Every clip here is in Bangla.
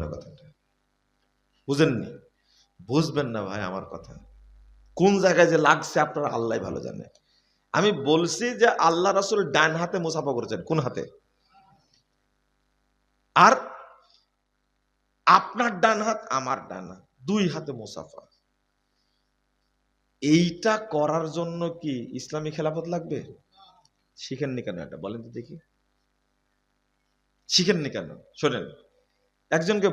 না কথাটা? বুঝেননি? বুঝবেন না ভাই আমার কথা। কোন জায়গায় যে লাগছে আপনারা আল্লাহ ভালো জানে। আমি বলছি যে আল্লাহ রাসূল ডান হাতে মুসাফা করেছেন। কোন হাতে? আর আপনার ডান হাত আমার ডান হাত, দুই হাতে মুসাফা। এইটা করার জন্য কি ইসলামী খেলাফত লাগবে? শিখেননি কেন এটা বলেন তো দেখি? শিখেননি কেন? শোনেন, একজনকে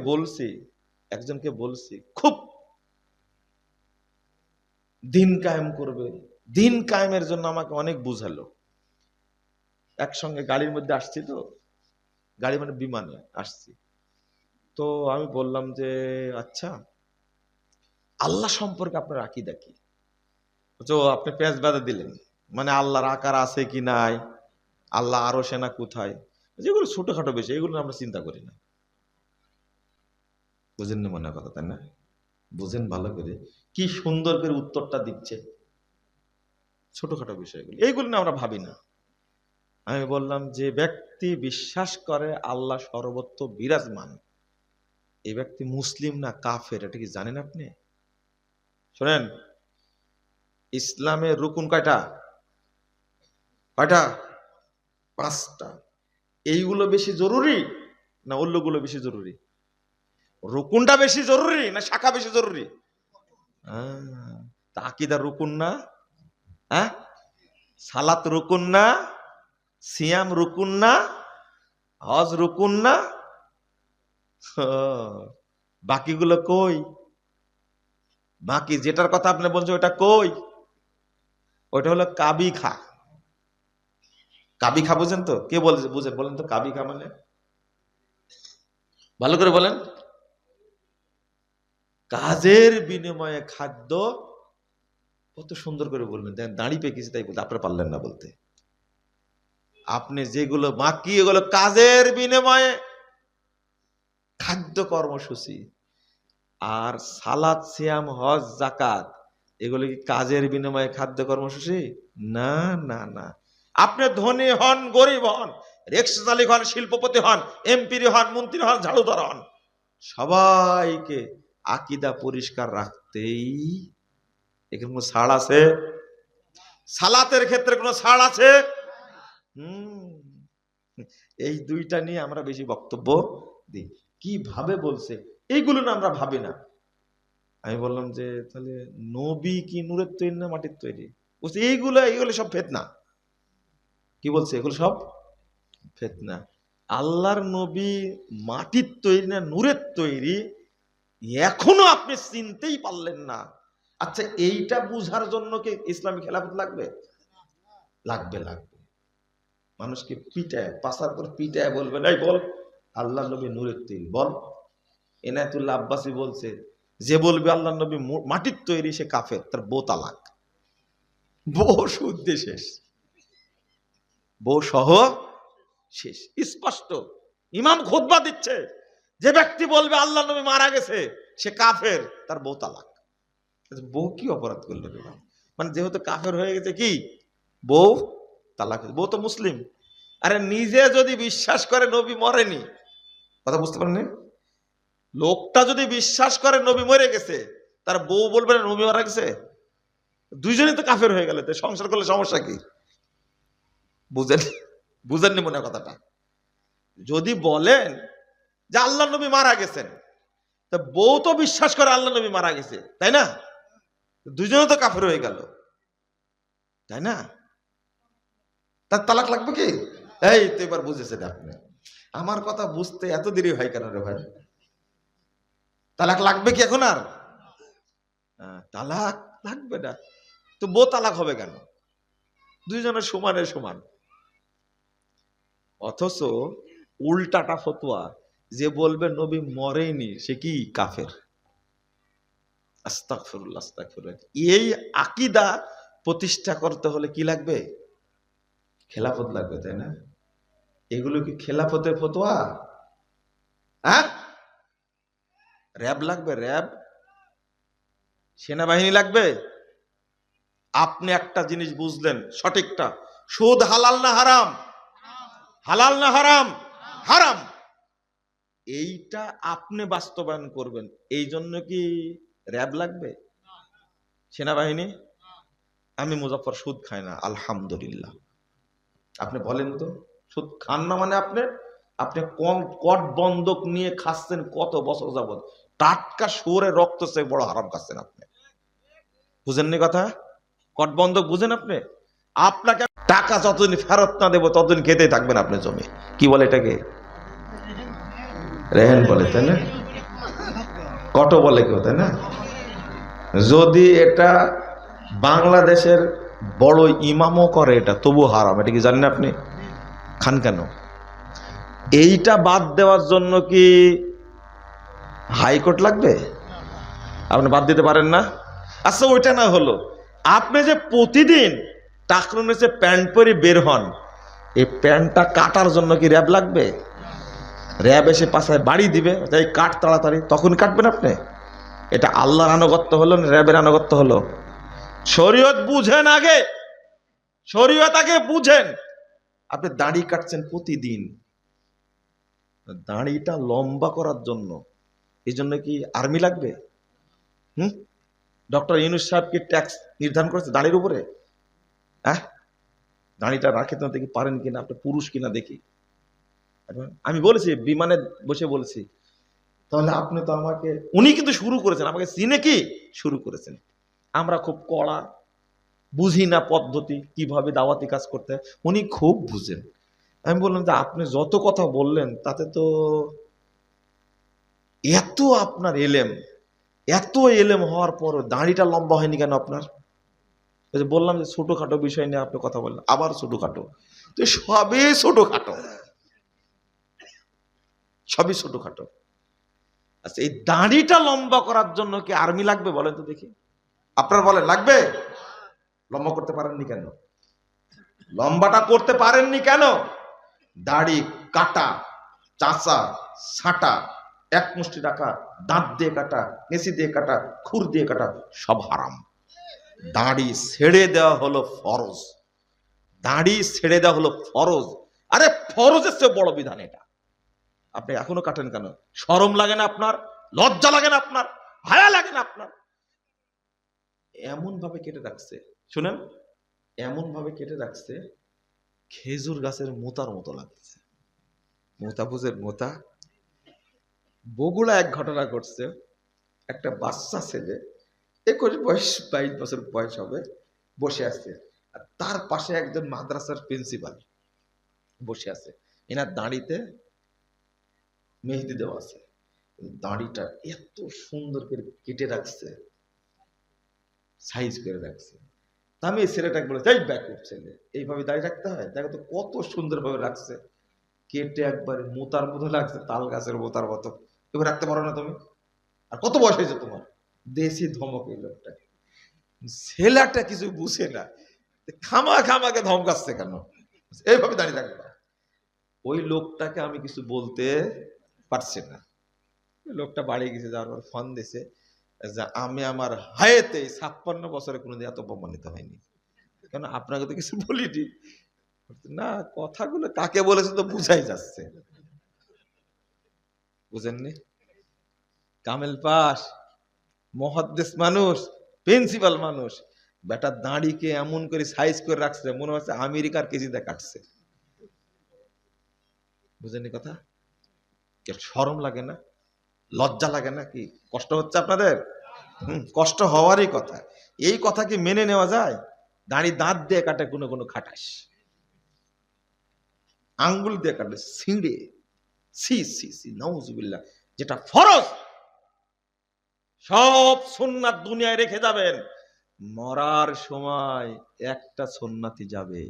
বলছি খুব দিন কায়েম করবে, দিন কায়েমের জন্য আমাকে অনেক বুঝালো। একসঙ্গে গাড়ির মধ্যে আসছি, তো গাড়ি মানে বিমানে আসছি, তো আমি বললাম যে আচ্ছা আল্লাহ সম্পর্কে আপনার আকীদা কি? তো আপনি পেঁচ বাঁধা দিলেন, মানে আল্লাহর আকার আছে কি নাই, আল্লাহ আরো সেনা কোথায়, যেগুলো ছোটখাটো বিষয়, এগুলো আমরা চিন্তা করি না। বুঝেন না মনে কথা, তাই না? বুঝেন ভালো করে, কি সুন্দর করে উত্তরটা দিচ্ছে। ছোটখাটো বিষয়গুলো এইগুলো না আমরা ভাবি না। আমি বললাম যে ব্যক্তি বিশ্বাস করে আল্লাহ সর্বত্র বিরাজমান, এই ব্যক্তি মুসলিম না কাফের, এটা কি জানেন আপনি? শোনেন, ইসলামের রুকুন কয়টা? কয়টা? 5টা। এইগুলো বেশি জরুরি না অন্যগুলো বেশি জরুরি? রুকুনটা বেশি জরুরি না শাখা বেশি জরুরি? তা আকীদার রুকুন না? হ্যাঁ, সালাত রুকুন না? সিয়াম রুকুন না? হজ রুকুন না? বাকিগুলো কই? বাকি যেটার কথা আপনি বলছেন ওটা কই? ওটা হলো কাবি খা। কাবি খা বুঝেন তো? কে বলছে বুঝেন বলেন তো কাবি খা মানে? ভালো করে বলেন। কাজের বিনিময়ে খাদ্য। কত সুন্দর করে বললেন, দাঁড়ি পেকেছি তাই বলতে, আপনারা পারলেন না বলতে। আপনি যেগুলো বাকি এগুলো কাজের বিনিময়ে খাদ্য কর্মসূচি। আর সালাত সিয়াম হজ যাকাত এগুলো কি কাজের বিনিময়ে খাদ্য কর্মসূচি? না না না। আপনি ধনী হন গরিব হন, রিকশা চালক হন, শিল্পপতি হন, এমপি হন, মন্ত্রী হন, ঝাড়ুদার হন, সবাইকে আকীদা পরিষ্কার রাখতেই। এখানে কোনো ছাড় আছে? সালাতের ক্ষেত্রে কোনো ছাড় আছে? এই দুইটা নিয়ে আমরা বেশি বক্তব্য দিই। কিভাবে বলছে এইগুলো না আমরা ভাবি না। আমি বললাম যে তাহলে নবী কি নূরের তৈরি না মাটির তৈরি? বলছে এইগুলো সব ফিতনা। কি বলছে? এগুলো সব ফিতনা। আল্লাহর নবী মাটির তৈরি না নূরের তৈরি এখনো আপনি চিনতেই পারলেন না। আচ্ছা, এইটা বুঝার জন্য কি ইসলামী খেলাফত লাগবে? লাগবে, লাগবে। মানুষকে পিটায়, পাশার পর পিটায় বলবেন এই বল আল্লাহ নবী নূরের তৈরি, বল। এনায়েতুল্লাহ আব্বাসী বলছে যে বলবে আল্লাহ নবী মাটির তৈরি সে কাফের, তার বউ তালাক, বউ শুদ্ধে শেষ, বউ সহ শেষ। স্পষ্ট ইমাম খুতবা দিচ্ছে, যে ব্যক্তি বলবে আল্লাহ নবী মারা গেছে সে কাফের, তার বউ তালাক। বউ কি অপরাধ করলো রে? মানে যেহেতু কাফের হয়ে গেছে কি বউ তালাক, বউ তো মুসলিম। আরে নিজে যদি বিশ্বাস করে নবী মরেনি, কথা বুঝতে পারেন? লোকটা যদি বিশ্বাস করে নবী মরে গেছে, তার বউ বলবে না নবী মারা গেছে? দুইজনই তো কাফের হয়ে গেল, সংসার করলে সমস্যা কি? বুঝেন? বুঝেননি মনে কথাটা? যদি বলেন যে আল্লাহ নবী মারা গেছেন, তা বউ তো বিশ্বাস করে আল্লাহ নবী মারা গেছে, তাই না? দুইজনে তো কাফের হয়ে গেল, তাই না? তার তালাক লাগবে কি? এই তো এবার বুঝেছেন আপনি। আমার কথা বুঝতে এত দেরি হয় কেন রে ভাই? তালাক লাগবে কি এখন আর? তালাক লাগবে না তো বউ তালাক হবে কেন? দুইজনের সমানে সমান। অথচ উল্টাটা ফতোয়া, যে বলবে নবী মরেনি সে কি কাফের। আস্তাগফিরুল্লাহ, আস্তাগফিরুল্লাহ। এই আকীদা প্রতিষ্ঠা করতে হলে কি লাগবে? খেলাফত লাগবে, তাই না? এগুলো কি খেলাফতের ফতোয়া? হ্যাঁ, র্যাব লাগবে, র্যাব, সেনাবাহিনী লাগবে। আপনি একটা জিনিস বুঝলেন সঠিকটা, সুদ হালাল না হারাম? হালাল না হারাম? হারাম। এইটা আপনি বাস্তবায়ন করবেন, এই জন্য কি র্যাব লাগবে, সেনাবাহিনী? আমি মুজাফফর সুদ খাই না, আলহামদুলিল্লাহ। আপনি বলেন তো, সুদ খান না মানে আপনি আপনি কম কট বন্ধক নিয়ে খাচ্ছেন কত বছর যাবত, টাটকা শুয়োরের রক্ত চেয়ে বড় হারাম খাচ্ছেন আপনি। বুঝেননি কথা? কট বন্ধক বুঝেন আপনি? আপনাকে টাকা যতদিন ফেরত না দেবো ততদিন খেতেই থাকবেন আপনি জমি। কি বলে এটাকে? রেহেন বলে, তাই না? কত বলে কেউ, তাই না? যদি এটা বাংলাদেশের বড় ইমামও করে এটা, তবু হারাম। এটা কি জানেন আপনি? খান কেন? এইটা বাদ দেওয়ার জন্য কি হাইকোর্ট লাগবে? আপনি বাদ দিতে পারেন না? আচ্ছা, ওইটা না হলো, আপনি যে প্রতিদিন টাকরুন এসে প্যান্ট পরে বের হন, এই প্যান্টটা কাটার জন্য কি র্যাব লাগবে? র্যাব এসে পাশায় বাড়ি দিবে, তাই কাট তাড়াতাড়ি, তখন কাটবেন আপনি। এটা আল্লাহর আনুগত্য হলো না র্যাবের আনুগত্য হলো? শরীয়ত বুঝেন আগে, শরীয়ত আগে বুঝেন। আপনি দাড়ি কাটছেন প্রতিদিন, দাড়িটা লম্বা করার জন্য, এই জন্য কি আর্মি লাগবে? ডক্টর ইউনূস সাহেব কি ট্যাক্স নির্ধারণ করেছে দাড়ির উপরে? হ্যাঁ, দাড়িটা রাখে তো দেখি পারেন কিনা, আপনি পুরুষ কিনা দেখি। আমি বলেছি, বিমানে বসে বলেছি, তাহলে আপনি তো আমাকে, উনি কিন্তু শুরু করেছেন, আমাকে চিনে কি শুরু করেছেন। আমরা খুব কড়া, বুঝি না পদ্ধতি কিভাবে দাওয়াতি কাজ করতে হয়, উনি খুব বুঝেন। আমি বললাম যে আপনি যত কথা বললেন তাতে তো এত আপনার এলেম, এত এলেম হওয়ার পর দাড়িটা লম্বা হয়নি কেন আপনার? বললাম যে ছোটখাটো বিষয় নিয়ে আপনি কথা বললেন, আবার ছোটখাটো, তো সবই ছোটখাটো, সবই ছোটখাটো। আচ্ছা, এই দাড়িটা লম্বা করার জন্য কি আর্মি লাগবে বলেন তো দেখি? আপনারা বলেন লাগবে? লম্বা করতে পারেননি কেন? লম্বাটা করতে পারেননি কেন? দাড়ি কাটা, চাচা ছাটা, এক মুষ্টি টাকা, দাঁত দিয়ে কাটা, কেঁচি দিয়ে কাটা, খুর দিয়ে কাটা, সব হারাম। দাড়ি ছেড়ে দেওয়া হলো ফরজ, দাড়ি ছেড়ে দেওয়া হলো ফরজ। আরে ফরজের চেয়ে বড় বিধান এটা, আপনি এখনো কাটেন কেন? শরম লাগে না আপনার? লজ্জা লাগে না আপনার? হায়া লাগে না আপনার? এমন ভাবে কেটে রাখছে, শুনেন, এমন ভাবে কেটে রাখছে খেজুর গাছের মোতার মতো লাগছে। মোতা বুঝেন? মোতা। বগুড়া এক ঘটনা ঘটছে, একটা বাচ্চা ছেলে 21 বয়স 22 বছর বয়স হবে, বসে আছে, আর তার পাশে একজন মাদ্রাসার প্রিন্সিপাল বসে আছে। এনার দাড়িতে মেহেদি দেওয়া আছে, দাড়িটা এত সুন্দর করে কেটে রাখছে, সাইজ করে রাখছে। তা আমি এই ছেলেটাকে বলে, এই ব্যাকুপ ছেলে, এইভাবে দাঁড়িয়ে রাখতে হয়? দেখো তো কত সুন্দর ভাবে রাখছে, কেটে একবারে মোতার মতো লাগছে, তাল গাছের মোতার মতো। এবার রাখতে পারো না তুমি? আর কত বয়স হয়েছে তোমার? দেশি ধমক এই লোকটা। ছেলেটা কিছু বুঝে না, খামাকে ধমকাচ্ছে কেন, এইভাবে দাঁড়িয়ে রাখবে। ওই লোকটাকে আমি কিছু বলতে পারছি না। লোকটা বাড়ি গেছে, যাওয়ার পর ফোন দিছে যে আমি আমার হায়াতে 56 বছরে কোনোদিন এত অপমানিত হয়নি। কেন, আপনাকে তো কিছু বলিনি। না, কথাগুলো কাকে বলেছে তো বুঝাই যাচ্ছে, বুঝেননি? কামেল পাস, মুহাদ্দিস মানুষ, প্রিন্সিপাল মানুষ, বেটা দাড়িকে এমন করে সাইজ করে রাখছে, মনে হচ্ছে আমেরিকার কেজিতে কাটছে। বুঝেননি কথা? শরম লাগে না? লজ্জা লাগে না? কি কষ্ট হচ্ছে আপনাদের? কষ্ট হওয়ারই কথা। এই কথা কি মেনে নেওয়া যায়? দাড়ি দাঁত দিয়ে কাটে, কোনো কোনো খাটাস, আঙ্গুল দিয়ে কাটে ছিঁড়ে, সি সি সি, নাউজুবিল্লাহ। যেটা ফরজ সব সুন্নাত দুনিয়ায় রেখে যাবেন, মরার সময় একটা সুন্নাতি যাবে,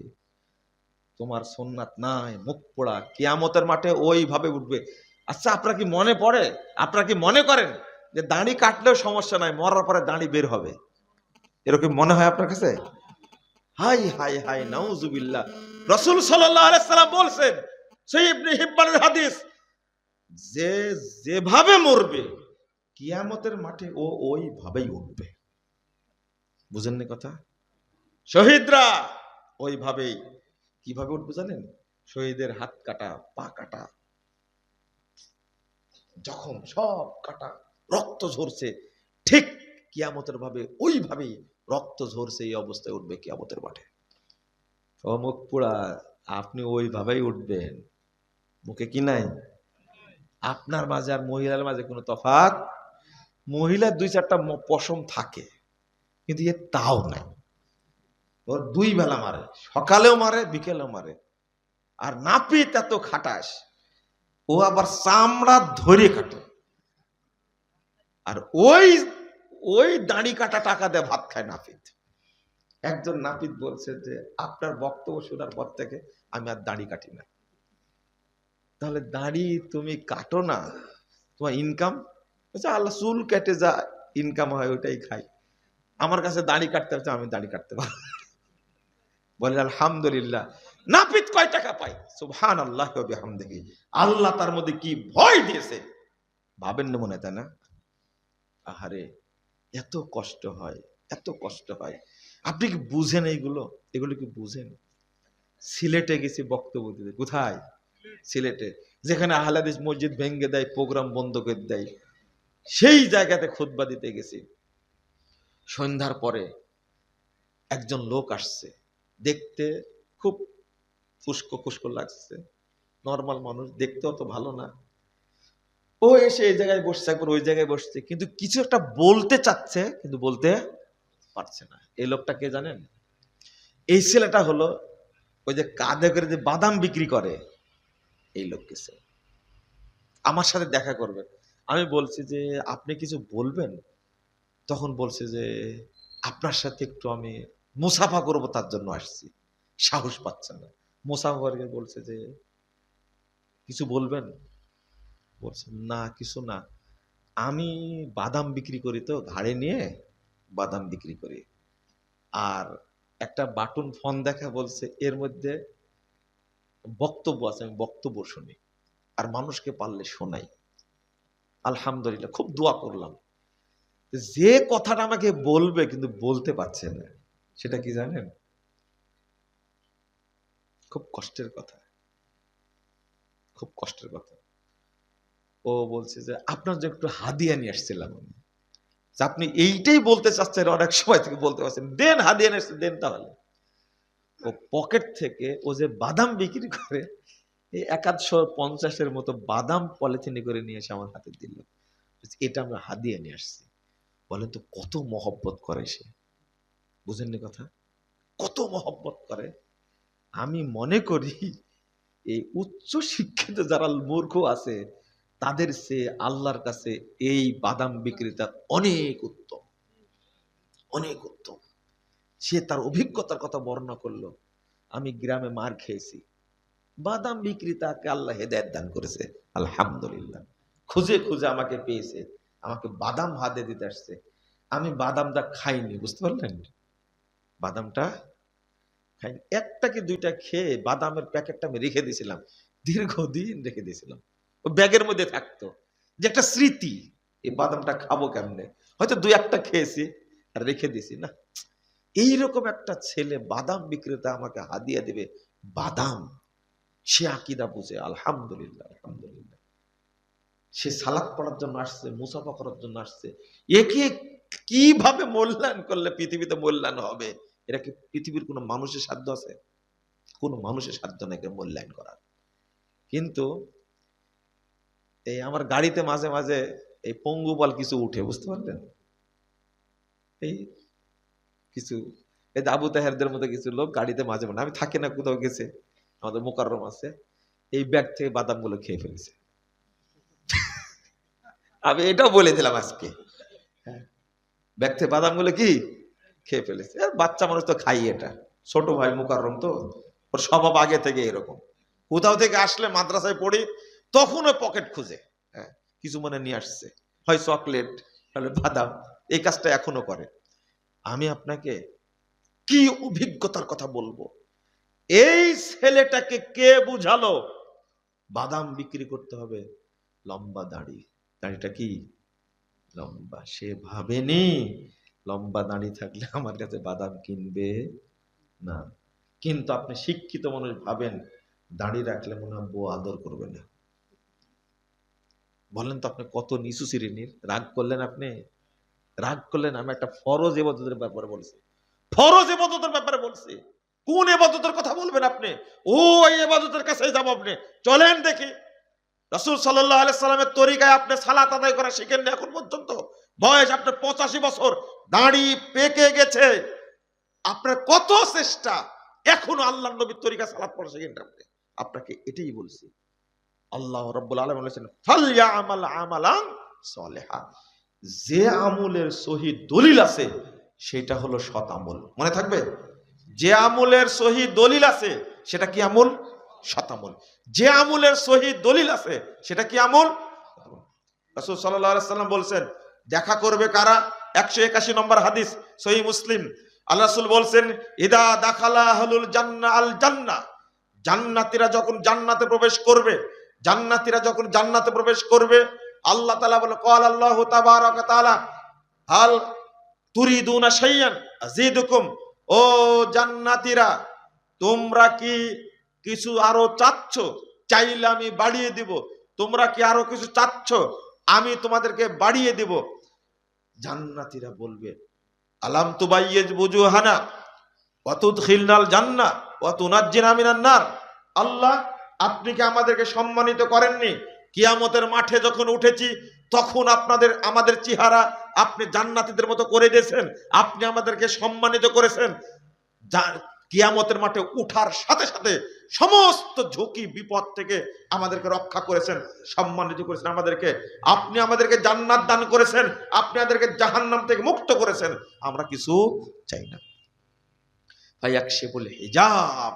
তোমার সুন্নাত নাই, মুখ পোড়া, কিয়ামতের মাঠে ওইভাবে উঠবে। আচ্ছা, আপনারা কি মনে পড়ে, আপনারা কি মনে করেন যে দাড়ি কাটলেও সমস্যা নাই, মরার পরে দাড়ি বের হবে, এরকম মনে হয় আপনার কাছে? হাই হাই হাই, নাউজুবিল্লাহ। রাসূল সাল্লাল্লাহু আলাইহি সাল্লাম বলছেন, সহিহ ইবনে হিব্বানের হাদিস, যে যেভাবে মরবে কিয়ামতের মাঠে ও ওইভাবেই উঠবে। বুঝেননি কথা? শহীদরা ওইভাবেই, কিভাবে উঠবে জানেন? শহীদের হাত কাটা, পা কাটা, জখম সব কাটা, রক্ত ঝরছে, ঠিক কিয়ামতের ভাবে ওইভাবেই রক্ত ঝরছে, এই অবস্থায় উঠবে কিয়ামতের মাঠে। ও মুখ পোড়া, আপনি ওইভাবেই উঠবেন, মুখে কি নাই? আপনার মাঝে আর মহিলার মাঝে কোনো তফাৎ, মহিলার দুই চারটা পশম থাকে, কিন্তু এ তাও নাই। ওর দুই বেলা মারে, সকালেও মারে বিকেলেও মারে। আর নাপিত এত খাটাস, ও আবার চামড়া ধরে কাটে। আর ওই ওই দাড়ি কাটা টাকা দিয়ে ভাত খায় নাপিত। একজন নাপিত বলছে যে আপনার বক্তব্য শোনার পর থেকে আমি আর দাড়ি কাটি না। তাহলে দাড়ি তুমি কাটো না, তোমার ইনকাম? আল্লাহ চুল কেটে যা ইনকাম হয় ওটাই খাই, আমার কাছে দাড়ি কাটতে হচ্ছে, আমি দাড়ি কাটতে পারবো। বলে আলহামদুলিল্লাহ। নাপিত কয় টাকা পায়? সুবহানাল্লাহ ওয়া বিহামদিহি। আল্লাহ তার মধ্যে কি ভয় দিয়েছে ভাবেন না, মনে, তাই না? আহারে, এত কষ্ট হয়, এত কষ্ট হয়। আপনি কি বুঝেন এইগুলো? এগুলো কি বুঝেন? সিলেটে গেছি বক্তব্য দিতে। কোথায়? সিলেটে, যেখানে আহলে হাদিস মসজিদ ভেঙে দেয়, প্রোগ্রাম বন্ধ করে দেয়, সেই জায়গাতে খুতবা দিতে গেছি। সন্ধ্যার পরে একজন লোক আসছে, দেখতে খুব ফুস্কো ফুস্কো লাগছে, নর্মাল মানুষ, দেখতে অত ভালো না। ও এসে এই জায়গায় বসছে, একবার ওই জায়গায় বসছে, কিন্তু কিছু একটা বলতে চাচ্ছে কিন্তু বলতে পারছে না। এই লোকটা কে জানেন? এই ছেলেটা হলো ওই যে কাঁধে করে যে বাদাম বিক্রি করে এই লোক। গেছে আমার সাথে দেখা করবে। আমি বলছি যে আপনি কিছু বলবেন? তখন বলছে যে আপনার সাথে একটু আমি মুসাফা করবো, তার জন্য আসছি। সাহস পাচ্ছে না। মুসাফা করে বলছে যে কিছু বলবেন? বলছে না কিছু না, আমি বাদাম বিক্রি করি, তো ঘাড়ে নিয়ে বাদাম বিক্রি করি। আর একটা বাটন ফোন দেখা, বলছে এর মধ্যে বক্তব্য আছে, আমি বক্তব্য শুনি আর মানুষকে পারলে শোনাই। আলহামদুলিল্লাহ, খুব দোয়া করলাম। যে কথাটা আমাকে বলবে কিন্তু বলতে পারছে না, সেটা কি জানেন? খুব কষ্টের কথা, খুব কষ্টের কথা। ও বলছে যে আপনার যে একটু হাদিয়া নিয়ে আসছিলাম আমি, আপনি এইটাই বলতে চাচ্ছেন, অনেক সময় থেকে বলতে পারছেন, দেন হাদিয়া নিয়ে আসছে, দেন। তাহলে ও পকেট থেকে, ও যে বাদাম বিক্রি করে, এই ১৫০ মতো বাদাম পলিথিনে করে নিয়ে এসে আমার হাতে দিল। এটা আমরা হাদিয়া নিয়ে আসছি। বলেন তো কত মহব্বত করে সে, বুঝেননি কথা? কত মহব্বত করে। আমি মনে করি এই উচ্চ শিক্ষিত যারা মূর্খ আছে, তাদের সে আল্লাহর কাছে এই বাদাম বিক্রেতা অনেক উত্তম, অনেক উত্তম। সে তার অভিজ্ঞতার কথা বর্ণনা করলো। আমি গ্রামে মার খেয়েছি, বাদাম বিক্রেতাকে আল্লাহ হেদায়েত দান করেছে, আলহামদুলিল্লাহ। খুঁজে খুঁজে আমাকে পেয়েছে, আমাকে বাদাম হাতে দিতে আসছে। আমি বাদামটা খাইনি, বুঝতে পারলেন? বাদামটা খাইনি, একটা কি দুইটা খেয়ে বাদামের প্যাকেটটা আমি রেখে দিয়েছিলাম, দীর্ঘদিন রেখে দিয়েছিলাম, ও ব্যাগের মধ্যে থাকতো, যে একটা স্মৃতি, এই বাদামটা খাবো কেমনে, হয়তো দুই একটা খেয়েছি আর রেখে দিয়েছি না। এইরকম একটা ছেলে বাদাম বিক্রেতা আমাকে হাদিয়া দিবে বাদাম, সে আকীদা বুঝে, আলহামদুলিল্লাহ, আলহামদুলিল্লাহ। সে সালাত পড়ার জন্য আসছে, মুসাফা করার জন্য আসছে। একে কিভাবে মূল্যায়ন করলে পৃথিবীতে মূল্যায়ন হবে? এটা কি পৃথিবীর কোনো মানুষের সাধ্য আছে? কোনো মানুষের সাধ্য নেই একে মূল্যায়ন করার। কিন্তু এই আমার গাড়িতে মাঝে মাঝে এই পঙ্গুপাল কিছু উঠে, বুঝতে পারলেন? এই কিছু, এই আবু তাহেরদের মতো কিছু লোক গাড়িতে মাঝে মাঝে, আমি থাকি না, কোথাও গেছে, আমাদের মোকাররম আছে, এই ব্যাগ থেকে বাদাম গুলো খেয়ে ফেলেছে। আমি এটাও বলে দিলাম আজকে, হ্যাঁ, ব্যাগ থেকে বাদাম গুলো কি খেয়ে ফেলেছে। আর বাচ্চা মানুষ তো খাই, এটা ছোট ভাই মোকাররম তো, ওর স্বভাব আগে থেকে এরকম। কোথাও থেকে আসলে, মাদ্রাসায় পড়ি, তখন ওই পকেট খুঁজে, হ্যাঁ, কিছু মনে নিয়ে আসছে, হয় চকলেট, তাহলে বাদাম, এই কাজটা এখনো করে। আমি আপনাকে কি অভিজ্ঞতার কথা বলবো, এই ছেলেটাকে কে বুঝালো বাদাম বিক্রি করতে হবে লম্বা দাড়ি, দাড়িটা কি লম্বা, সে ভাবেনি লম্বা দাড়ি থাকলে আমার কাছে বাদাম কিনবে না। কিন্তু আপনি শিক্ষিত মানুষ ভাবেন দাড়ি রাখলে মনে হয় বউ আদর করবে না, বলেন তো আপনি কত নিচু শ্রেণীর! রাগ করলেন আপনি? রাগ করলেন? আমি একটা ফরজ ইবাদতের ব্যাপারে বলছি, ফরজ ইবাদতের ব্যাপারে বলছি। কোন ইবাদতের কথা বলবেন আপনি? ওই ইবাদতের কাছে যাব আপনি। চলেন দেখি। রাসূল সাল্লাল্লাহু আলাইহি সাল্লামের তরিকায় আপনি সালাত আদায় করা শিখেন না এখন পর্যন্ত। বয়স আপনার 85 বছর, দাড়ি পেকে গেছে, আপনার কত চেষ্টা, এখনো আল্লাহর নবীর তরিকা সালাত পড়া শিখেন না আপনি। আপনাকে এটাই বলছি। আল্লাহ রাব্বুল আলামিন বলেছেন ফালইয়ামাল আমালান সলিহা, যে আমলের সহি দলিল আছে সেটা হলো সৎ আমল। মনে থাকবে? যে আমলের সহি দলিল আছে সেটা কি আমল? সৎ আমল। যে আমলের সহি দলিল আছে সেটা কি আমল? রাসূল সাল্লাল্লাহু আলাইহি সাল্লাম বলছেন, দেখা করবে কারা? 181 নম্বর হাদিস, সহিহ মুসলিম। আল্লাহ রাসূল বলছেন, ইদা দাখালা আহলুল জান্নাহ আল জান্নাহ, জান্নাতীরা যখন জান্নাতে প্রবেশ করবে, জান্নাতীরা যখন জান্নাতে প্রবেশ করবে, আল্লাহ তাআলা বলে, ক্বাল আল্লাহু তাবারাকা তাআলা হাল তুরিদুনা শাইয়ান আযীদুকুম, ও জান্নাতীরা তোমরা কি কিছু আরো চাচ্ছ? চাইলে আমি বাড়িয়ে দিব। তোমরা কি আরো কিছু চাচ্ছ? আমি তোমাদেরকে বাড়িয়ে দিব। জান্নাতীরা বলবে, আলাম তুবাইয়িজ বুজুহানা ওয়া তুদখিলনাল জান্নাহ ওয়া তুনাজ্জিনা মিনান নার। আল্লাহ, আপনি কি আমাদেরকে সম্মানিত করেননি? কিয়ামতের মাঠে যখন উঠেছি তখন আমাদের চেহারা আপনি জান্নাতীদের মতো করে দিয়েছেন, আপনি আমাদেরকে সম্মানিত করেছেন। কিয়ামতের মাঠে উঠার সাথে সাথে সমস্ত ঝুঁকি বিপদ থেকে আমাদেরকে রক্ষা করেছেন, সম্মানিত করেছেন আমাদেরকে। আপনি আমাদেরকে জান্নাত দান করেছেন, আপনি আমাদেরকে জাহান্নাম থেকে মুক্ত করেছেন। আমরা কিছু চাই না। ফায়াকশিফুল হিজাব,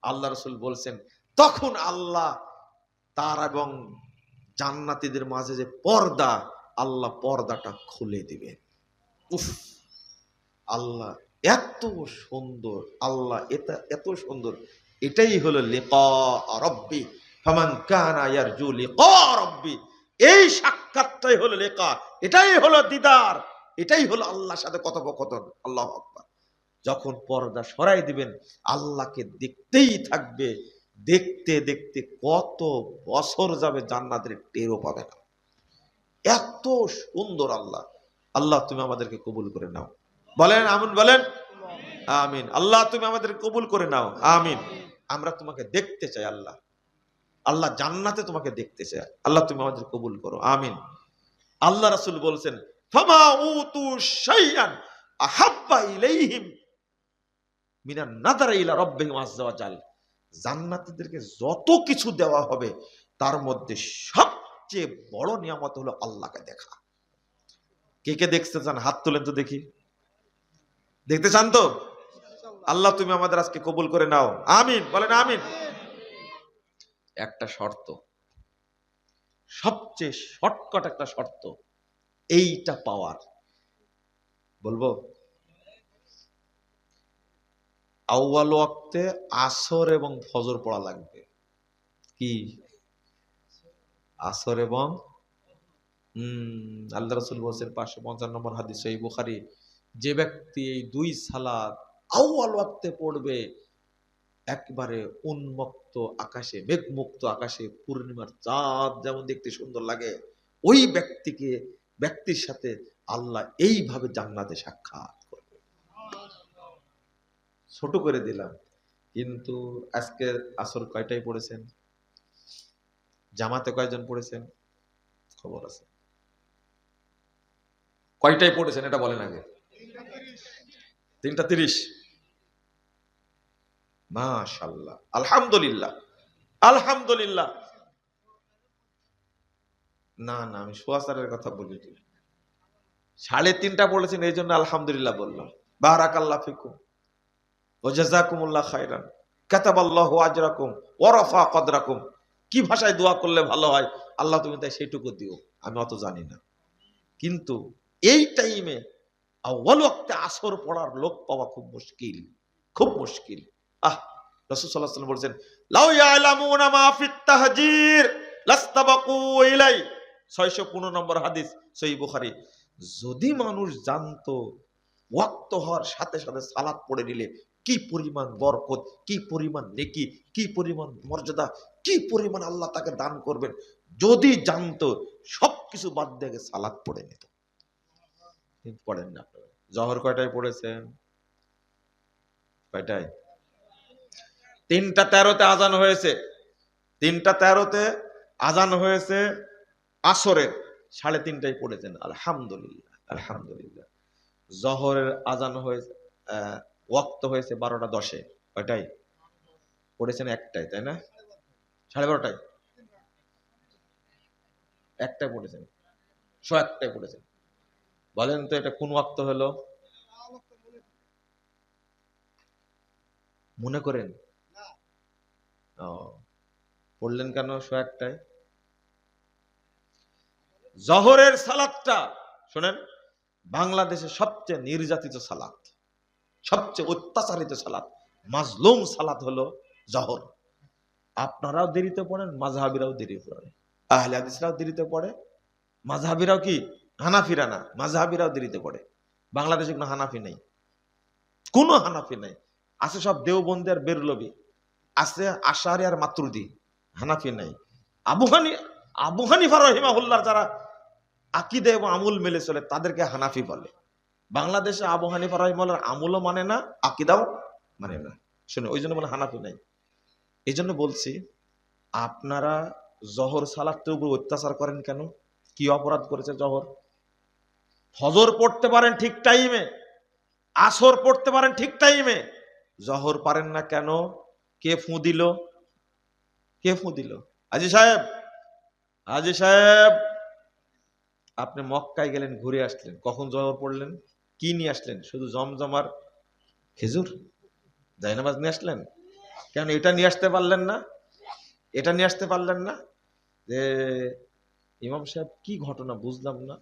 আল্লাহ রাসূল বলছেন, তখন আল্লাহ তার এবং জান্নাতীদের মাঝে যে পর্দা, আল্লাহ পর্দাটা খুলে দিবে। উফ, আল্লাহ এত সুন্দর, আল্লাহ এটা এত সুন্দর। এটাই হলো লিকা রাব্বি, ফামান কানা ইয়ারজু লিকা রাব্বি। এই সাক্ষাৎটাই হলো লিকা, এটাই হলো দিদার, এটাই হলো আল্লাহর সাথে কথোপকথন। আল্লাহু আকবার। যখন পর্দা সরাই দিবেন, আল্লাহকে দেখতেই থাকবে, দেখতে দেখতে কত বছর যাবে জান্নাতের টেরও পাবে না। এত সুন্দর আল্লাহ। আল্লাহ তুমি আমাদেরকে কবুল করে নাও। বলেন আমিন, বলেন আমিন। আল্লাহ তুমি আমাদের কবুল করে নাও, আমিন। আমরা তোমাকে দেখতে চাই আল্লাহ, আল্লাহ জান্নাতে তোমাকে দেখতে চাই, আল্লাহ তুমি আমাদের কবুল করো, আমিন। আল্লাহ রাসূল বলছেন, ফামা উতু শাইআন আহাব্বা ইলাইহিম মিনান নাযারি ইলা রাব্বিহিম আযজা ওয়া জাল। জান্নাতীদেরকে যত কিছু দেওয়া হবে তার মধ্যে সবচেয়ে বড় নিয়ামত হলো আল্লাহকে দেখা। কে কে দেখতে চান? হাত তোলেন তো দেখি। দেখতে চান তো? আল্লাহ তুমি আমাদের আজকে কবুল করে নাও, আমিন। বলেন আমিন। একটা শর্ত, সবচেয়ে শর্টকাট একটা শর্ত এইটা পাওয়ার, বলবো? আউয়াল ওয়াক্তে আসর এবং ফজর পড়া লাগবে। কি? আসর এবং আল্লাহ রাসূল বলেছেন 555 নম্বর হাদিস, সহিহ বুখারী, যে ব্যক্তি এই দুই সালাত আউয়াল ওয়াক্তে পড়বে, একবারে উন্মুক্ত আকাশে, মেঘমুক্ত আকাশে পূর্ণিমার চাঁদ যেমন দেখতে সুন্দর লাগে, ওই ব্যক্তির সাথে আল্লাহ এইভাবে জান্নাতে সাক্ষাৎ করবে। ছোট করে দিলাম, কিন্তু আজকে আসর কয়টায় পড়েছেন? জামাতে কয়জন পড়েছেন? খবর আছে? কয়টায় পড়েছেন এটা বলেন আগে। 3:30। মাশাআল্লাহ, আলহামদুলিল্লাহ, আলহামদুলিল্লাহ। না না, আমি সোয়াসারের কথা বলি। 3:30 পড়েছেন, এই জন্য আলহামদুলিল্লাহ বললাম। বারাকাল্লাহ ফিকুম ওয়া জাযাকুমুল্লাহ খায়রান, কাতাবাল্লাহু আজরাকুম ওয়া রাফা কদরাকুম। কি ভাষায় দোয়া করলে ভালো হয় আল্লাহ তুমি তাই সেইটুকু দিও, আমি অত জানি না। কিন্তু এই টাইমে আউয়াল ওয়াক্তে আসর পড়ার লোক পাওয়া খুব মুশকিল, খুব মুশকিল। রাসূল সাল্লাল্লাহু আলাইহি ওয়াসাল্লাম বলেছেন, লাউ ইয়ালামুনা মা ফিত তাহজির লাস্তাবাকু ইলাই। 615 নম্বর হাদিস, সহিহ বুখারী। যদি মানুষ জানতো ওয়াক্ত হওয়ার সাথে সাথে সালাত পড়ে নিলে কি পরিমাণ বরকত, কি পরিমাণ নেকি, কি পরিমাণ মর্যাদা, কি পরিমাণ আল্লাহ তাকে দান করবেন, যদি জানতো সবকিছু বাদ দিয়ে সালাত পড়ে নিত। পড়েন না আপনারা? জহর কয়টায় পড়েছেন? কয়টায়? 3:13 আজান হয়েছে। 3:13 আজান হয়েছে আসরের, 3:30টায় পড়েছেন আলহামদুলিল্লাহ আলহামদুলিল্লাহ। জহরের আজান হয়েছে, ওয়াক্ত হয়েছে 12:10। কয়টায় পড়েছেন? একটায়, তাই না? 12:30টায়, একটায় পড়েছেন, 1:00টায় পড়েছেন। বলেন তো এটা কোন ওয়াক্ত হলো? মনে করেন? ও, পড়লেন কেন 1:00টায়? জহরের সালাতটা শোনেন, বাংলাদেশে সবচেয়ে নির্যাতিত সালাত, সবচেয়ে অত্যাচারিত সালাত, মাজলুম সালাত হলো জহর। আপনারাও দেরিতে পড়েন, মাযহাবিরাও দেরি পড়ে, আহলে হাদিসরাও দেরিতে পড়ে, মাযহাবিরাও কি, হানাফিরা না, মাযহাবিরাও দেরিতে পড়ে। বাংলাদেশে কোনো হানাফি নেই, কোনো হানাফি নাই। আছে সব দেওবন্দি আর বেরলভী, আছে আশারি আর মাতুরিদি, হানাফি নাই। আবু হানিফা রাহিমাহুল্লাহ যারা আকীদা এবং আমল মেলে চলে তাদেরকে হানাফি বলে। বাংলাদেশে আবু হানিফা রাহিমাহুল্লাহর আমলও মানে না, আকীদাও মানে না, শুনে ওই জন্য বলে হানাফি নাই। এই জন্য বলছি, আপনারা জহর সালাতের উপর অত্যাচার করেন কেন? কি অপরাধ করেছে জহর? ফজর পড়তে পারেন ঠিক টাইমে, আসর পড়তে পারেন ঠিক টাইমে, জহর পারেন না কেন? কে ফু দিল? কে ফু দিল? হাজী সাহেব, হাজী সাহেব, আপনি মক্কায় গেলেন, ঘুরে আসলেন, কখন জহর পড়লেন? কি নিয়ে আসলেন? শুধু জমজম আর খেজুর, জায়নামাজ নিয়ে আসলেন? কেন এটা নিয়ে আসতে পারলেন না? এটা নিয়ে আসতে পারলেন না? যে ইমাম সাহেব কি ঘটনা বুঝলাম না,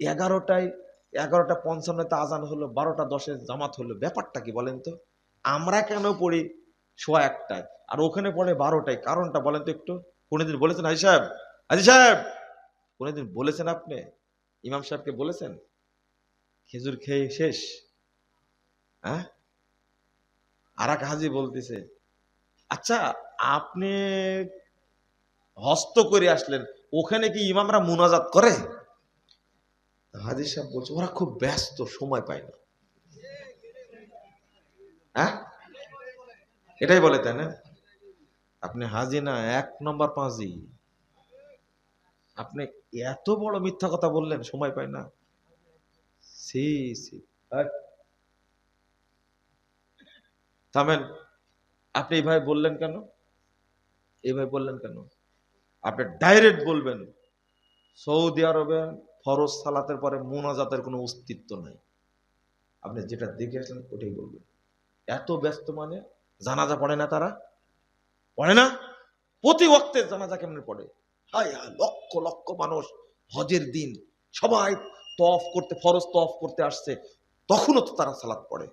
11:55 আজান হলো, 12:10 জামাত হলো, ব্যাপারটা কি বলেন তো? আমরা কেন পড়ি 1:15 আর ওখানে পড়ে 12টায়, কারণটা বলেন তো একটু। কোনদিন বলেছেন হাজী সাহেব? হাজী সাহেব, কোনদিন বলেছেন আপনি? ইমাম সাহেবকে বলেছেন খেজুর খেয়ে শেষ? হ্যাঁ, আর এক হাজী বলতেছে, আচ্ছা আপনি হস্ত করে আসলেন, ওখানে কি ইমামরা মুনাজাত করে? হাজী সাহেব বলছে ওরা খুব ব্যস্ত, সময় পায় না। হ্যাঁ, এটাই বলে, তাই না? আপনি হাজি না, 1 নম্বর পাঁজি। আপনি এত বড় মিথ্যা কথা বললেন, সময় পায় না। সি সি, থামেন। আপনি এইভাবে বললেন কেন? এইভাবে বললেন কেন? আপনি ডাইরেক্ট বলবেন সৌদি আরবে ফরজ সালাতের পরে মুনাজাতের কোনো অস্তিত্ব নাই। আপনি যেটা দেখে আসলেন ওটাই বলবেন। এত ব্যস্ত মানে জানাজা পড়ে না, তারা পড়ে না? প্রতি ওয়াক্তে জানাজা কেমনে পড়ে? হায় হায়, লক্ষ লক্ষ মানুষ হজের দিন সবাই তওয়াফ করতে, ফরজ তওয়াফ করতে আসছে, তখনও তো তারা সালাত পড়ে।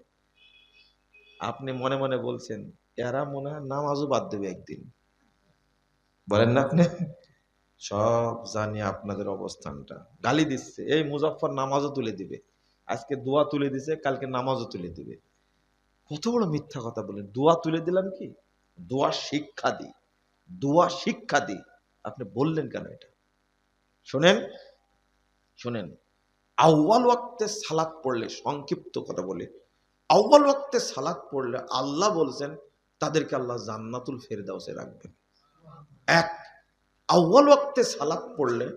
আপনি মনে মনে বলছেন এরা মনে হয় নামাজও বাদ দেবে একদিন, বলেন না আপনি? সব জানি আপনাদের অবস্থানটা। গালি দিচ্ছে, এই মুজাফফর নামাজও তুলে দিবে, আজকে দোয়া তুলে দিছে, কালকে নামাজও তুলে দিবে। কত বড় মিথ্যা কথা বলেন। দোয়া তুলে দিলাম কি? দোয়া শিক্ষা দিই, দোয়া শিক্ষা দিই। আপনি বললেন কেন এটা? শোনেন, শোনেন, আউয়াল ওয়াক্তে সালাত পড়লে, সংক্ষিপ্ত কথা বলে, আউয়াল ওয়াক্তে সালাত পড়লে আল্লাহ বলছেন তাদেরকে আল্লাহ জান্নাতুল ফেরদাউসে রাখবেন। এক, আউয়াল ওয়াক্তে সালাত পড়লে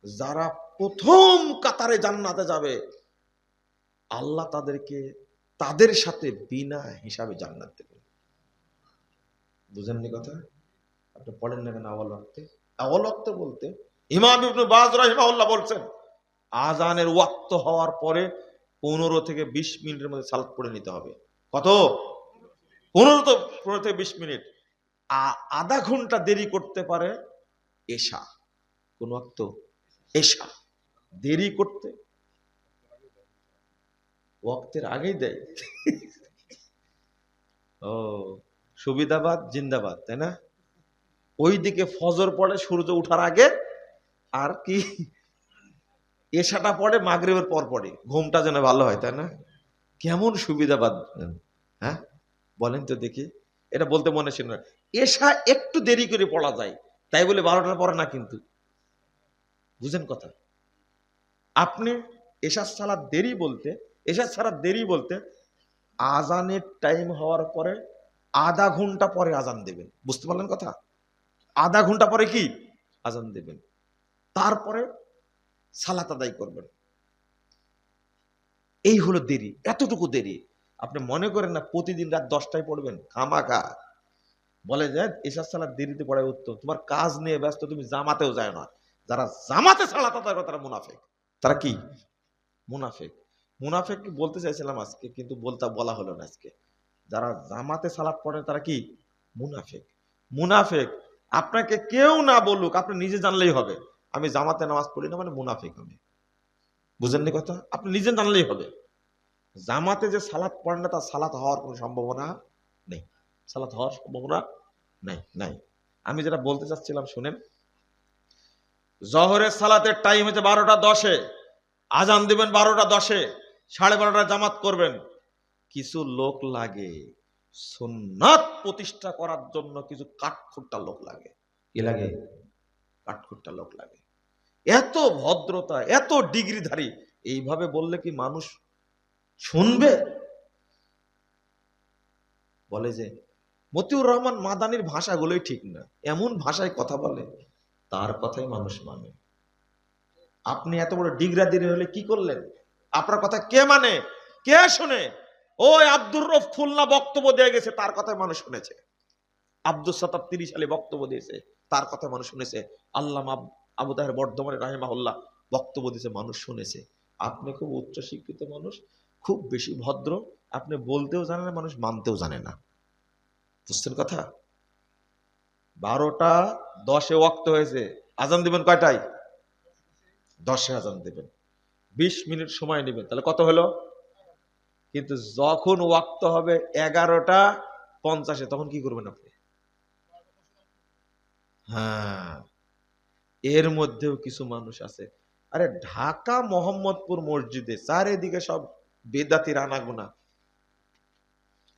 যারা প্রথম কাতারে জান্নাতে যাবে আল্লাহ তাদেরকে তাদের সাথে বিনা হিসাবে জান্নাত দেবেন। বুঝেননি কথা? আপনি পড়েন না কেন আউয়াল ওয়াক্তে? আউয়াল ওয়াক্তে বলতে ইমাম ইবনে বাজ রাহিমাহুল্লাহ বলছেন আজানের ওয়াক্ত হওয়ার পরে 15 থেকে 20 মিনিটের মধ্যে সালাত পড়ে নিতে হবে। কত? 15 থেকে 20 মিনিট। আধা ঘন্টা দেরি করতে পারে এশা। কোন ওয়াক্ত? এশা। দেরি করতে ওয়াক্তের আগেই দেয়। ও, সুবিধাবাদ জিন্দাবাদ, তাই না? ওইদিকে ফজর পড়ে সূর্য ওঠার আগে, আর কি এশাটা পড়ে মাগরিবের পর পড়ে, ঘুমটা যেন ভালো হয়, তাই না? কেমন সুবিধাবাদ, হ্যাঁ বলেন তো দেখি। এটা বলতে মনে ছিল না, এশা একটু দেরি করে পড়া যায়, তাই বলে 12টার পরে না কিন্তু। বুঝেন কথা? আপনি এশার সালাত দেরি বলতে, এশার সালাত দেরি বলতে আজানের টাইম হওয়ার পরে আধা ঘন্টা পরে আজান দেবেন। বুঝতে পারলেন কথা? আধা ঘন্টা পরে কি আজান দেবেন, তারপরে সালাত আদায় করবেন। এই হলো দেরি, এতটুকু দেরি। আপনি মনে করেন না প্রতিদিন রাত 10টায় পড়বেন, খামাখা। বলে যে এশার সালাত দেরিতে পড়ায় উত্তম, তোমার কাজ নিয়ে ব্যস্ত, তুমি জামাতেও যায় না। যারা জামাতে সালাত আদায় করে তারা মুনাফিক। তারা কি? মুনাফিক। মুনাফিক বলতে চাইছিলাম আজকে, কিন্তু বলা হলো না আজকে। যারা জামাতে সালাত পড়ে তারা কি? মুনাফিক। মুনাফিক আপনাকে কেউ না বলুক, আপনি নিজে জানলেই হবে আমি জামাতে নামাজ পড়ি না, মানে মুনাফিক আমি। বুঝেননি কথা? আপনি নিজে জানলেই হবে। জামাতে যে সালাত পড়ে না তার সালাত হওয়ার কোনো সম্ভাবনা নেই। সালাত হওয়ার সম্ভাবনা নাই। আমি যেটা বলতে চাচ্ছিলাম শুনেন, জোহরের সালাতের টাইম হচ্ছে 12টা 10-এ, আজান দিবেন 12টা 10-এ, 12:30 জামাত করবেন। কিছু লোক লাগে সুন্নাত প্রতিষ্ঠা করার জন্য, কিছু কাঠখোট্টা লোক লাগে। কি লাগে? কাঠখোট্টা লোক লাগে। এত ভদ্রতা, এত ডিগ্রিধারী, এইভাবে বললে কি মানুষ শুনবে? বলে যে মতিউর রহমান মাদানির ভাষাগুলোই ঠিক না, এমন ভাষায় কথা বলে, তার কথাই মানুষ মানে। আপনি এত বড় ডিগ্রাদিরি হলে কি করলেন? আপনার কথা কে মানে, কে শুনে? ওই আব্দুর রউফ খুলনা বক্তব্য দিয়ে গেছে, তার কথাই মানুষ শুনেছে। আব্দুল সাত্তার 30 সালে বক্তব্য দিয়েছে, তার কথা মানুষ শুনেছে। আল্লামা আবু তাহের বর্ধমানে রাহিমাহুল্লাহ বক্তব্য দিয়েছে, মানুষ শুনেছে। আপনি খুব উচ্চ শিক্ষিত মানুষ, খুব বেশি ভদ্র, আপনি বলতেও জানেন না, মানুষ মানতেও জানে না। বুঝছেন কথা? 12টা 10-এ ওয়াক্ত হয়েছে, আজান দিবেন কয়টায়? 10-এ আজান দিবেন, 20 মিনিট সময় নেবেন, তাহলে কত হলো? কিন্তু যখন ওয়াক্ত হবে 11টা 50-এ, তখন কি করবেন আপনি? হ্যাঁ, এর মধ্যেও কিছু মানুষ আছে, আরে ঢাকা মোহাম্মদপুর মসজিদে চারিদিকে সব বেদাতির আনাগোনা,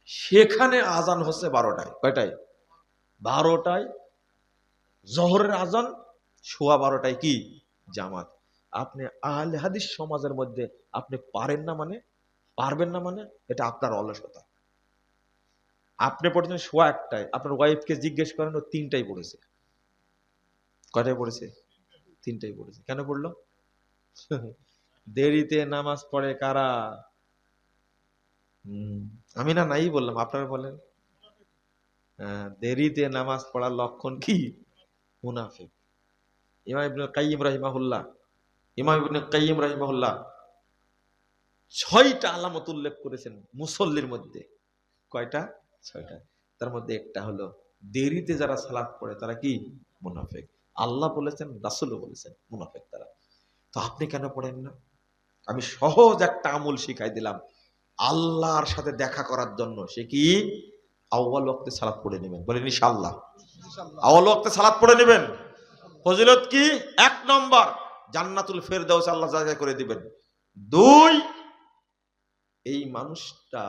সেখানে আজান হচ্ছে 12টায়। কয়টায়? 12টায় জোহরের আজান, 12:15 কি জামাত। আপনি আহলে হাদিস সমাজের মধ্যে আপনি পারেন না মানে, পারবেন না মানে, এটা আপনার অলসতা। আপনি পড়েছেন 1:15, আপনার ওয়াইফকে জিজ্ঞেস করেন, ও 3টায় পড়েছে। কয়টায় পড়েছে? 3টায় পড়েছে। কেন পড়লো? দেরিতে নামাজ পড়ে কারা? আমি না নাই বললাম, আপনারা বলেন। দেরিতে নামাজ পড়ার লক্ষণ কি? মুনাফিক। ইমাম ইবনে কাইয়িম রাহিমাহুল্লাহ 6টা আলামত উল্লেখ করেছেন মুসল্লির মধ্যে। কয়টা? 6টা। তার মধ্যে একটা হলো দেরিতে যারা সালাত পড়ে তারা কি? মুনাফিক। আল্লাহ বলেছেন, রাসূলও বলেছেন মুনাফিক তারা। তো আপনি কেন পড়েন না? আমি সহজ একটা আমল শিখাই দিলাম আল্লাহর সাথে দেখা করার জন্য। সে কি? আউয়াল ওয়াক্তে সালাত পড়ে নেবেন। বলেন ইনশাআল্লাহ। আউয়াল ওয়াক্তে সালাত পড়ে নেবেন। ফজিলত কি? 1 নম্বর, জান্নাতুল ফেরদাউস আল্লাহ জায়গা করে দিবেন। 2, এই মানুষটা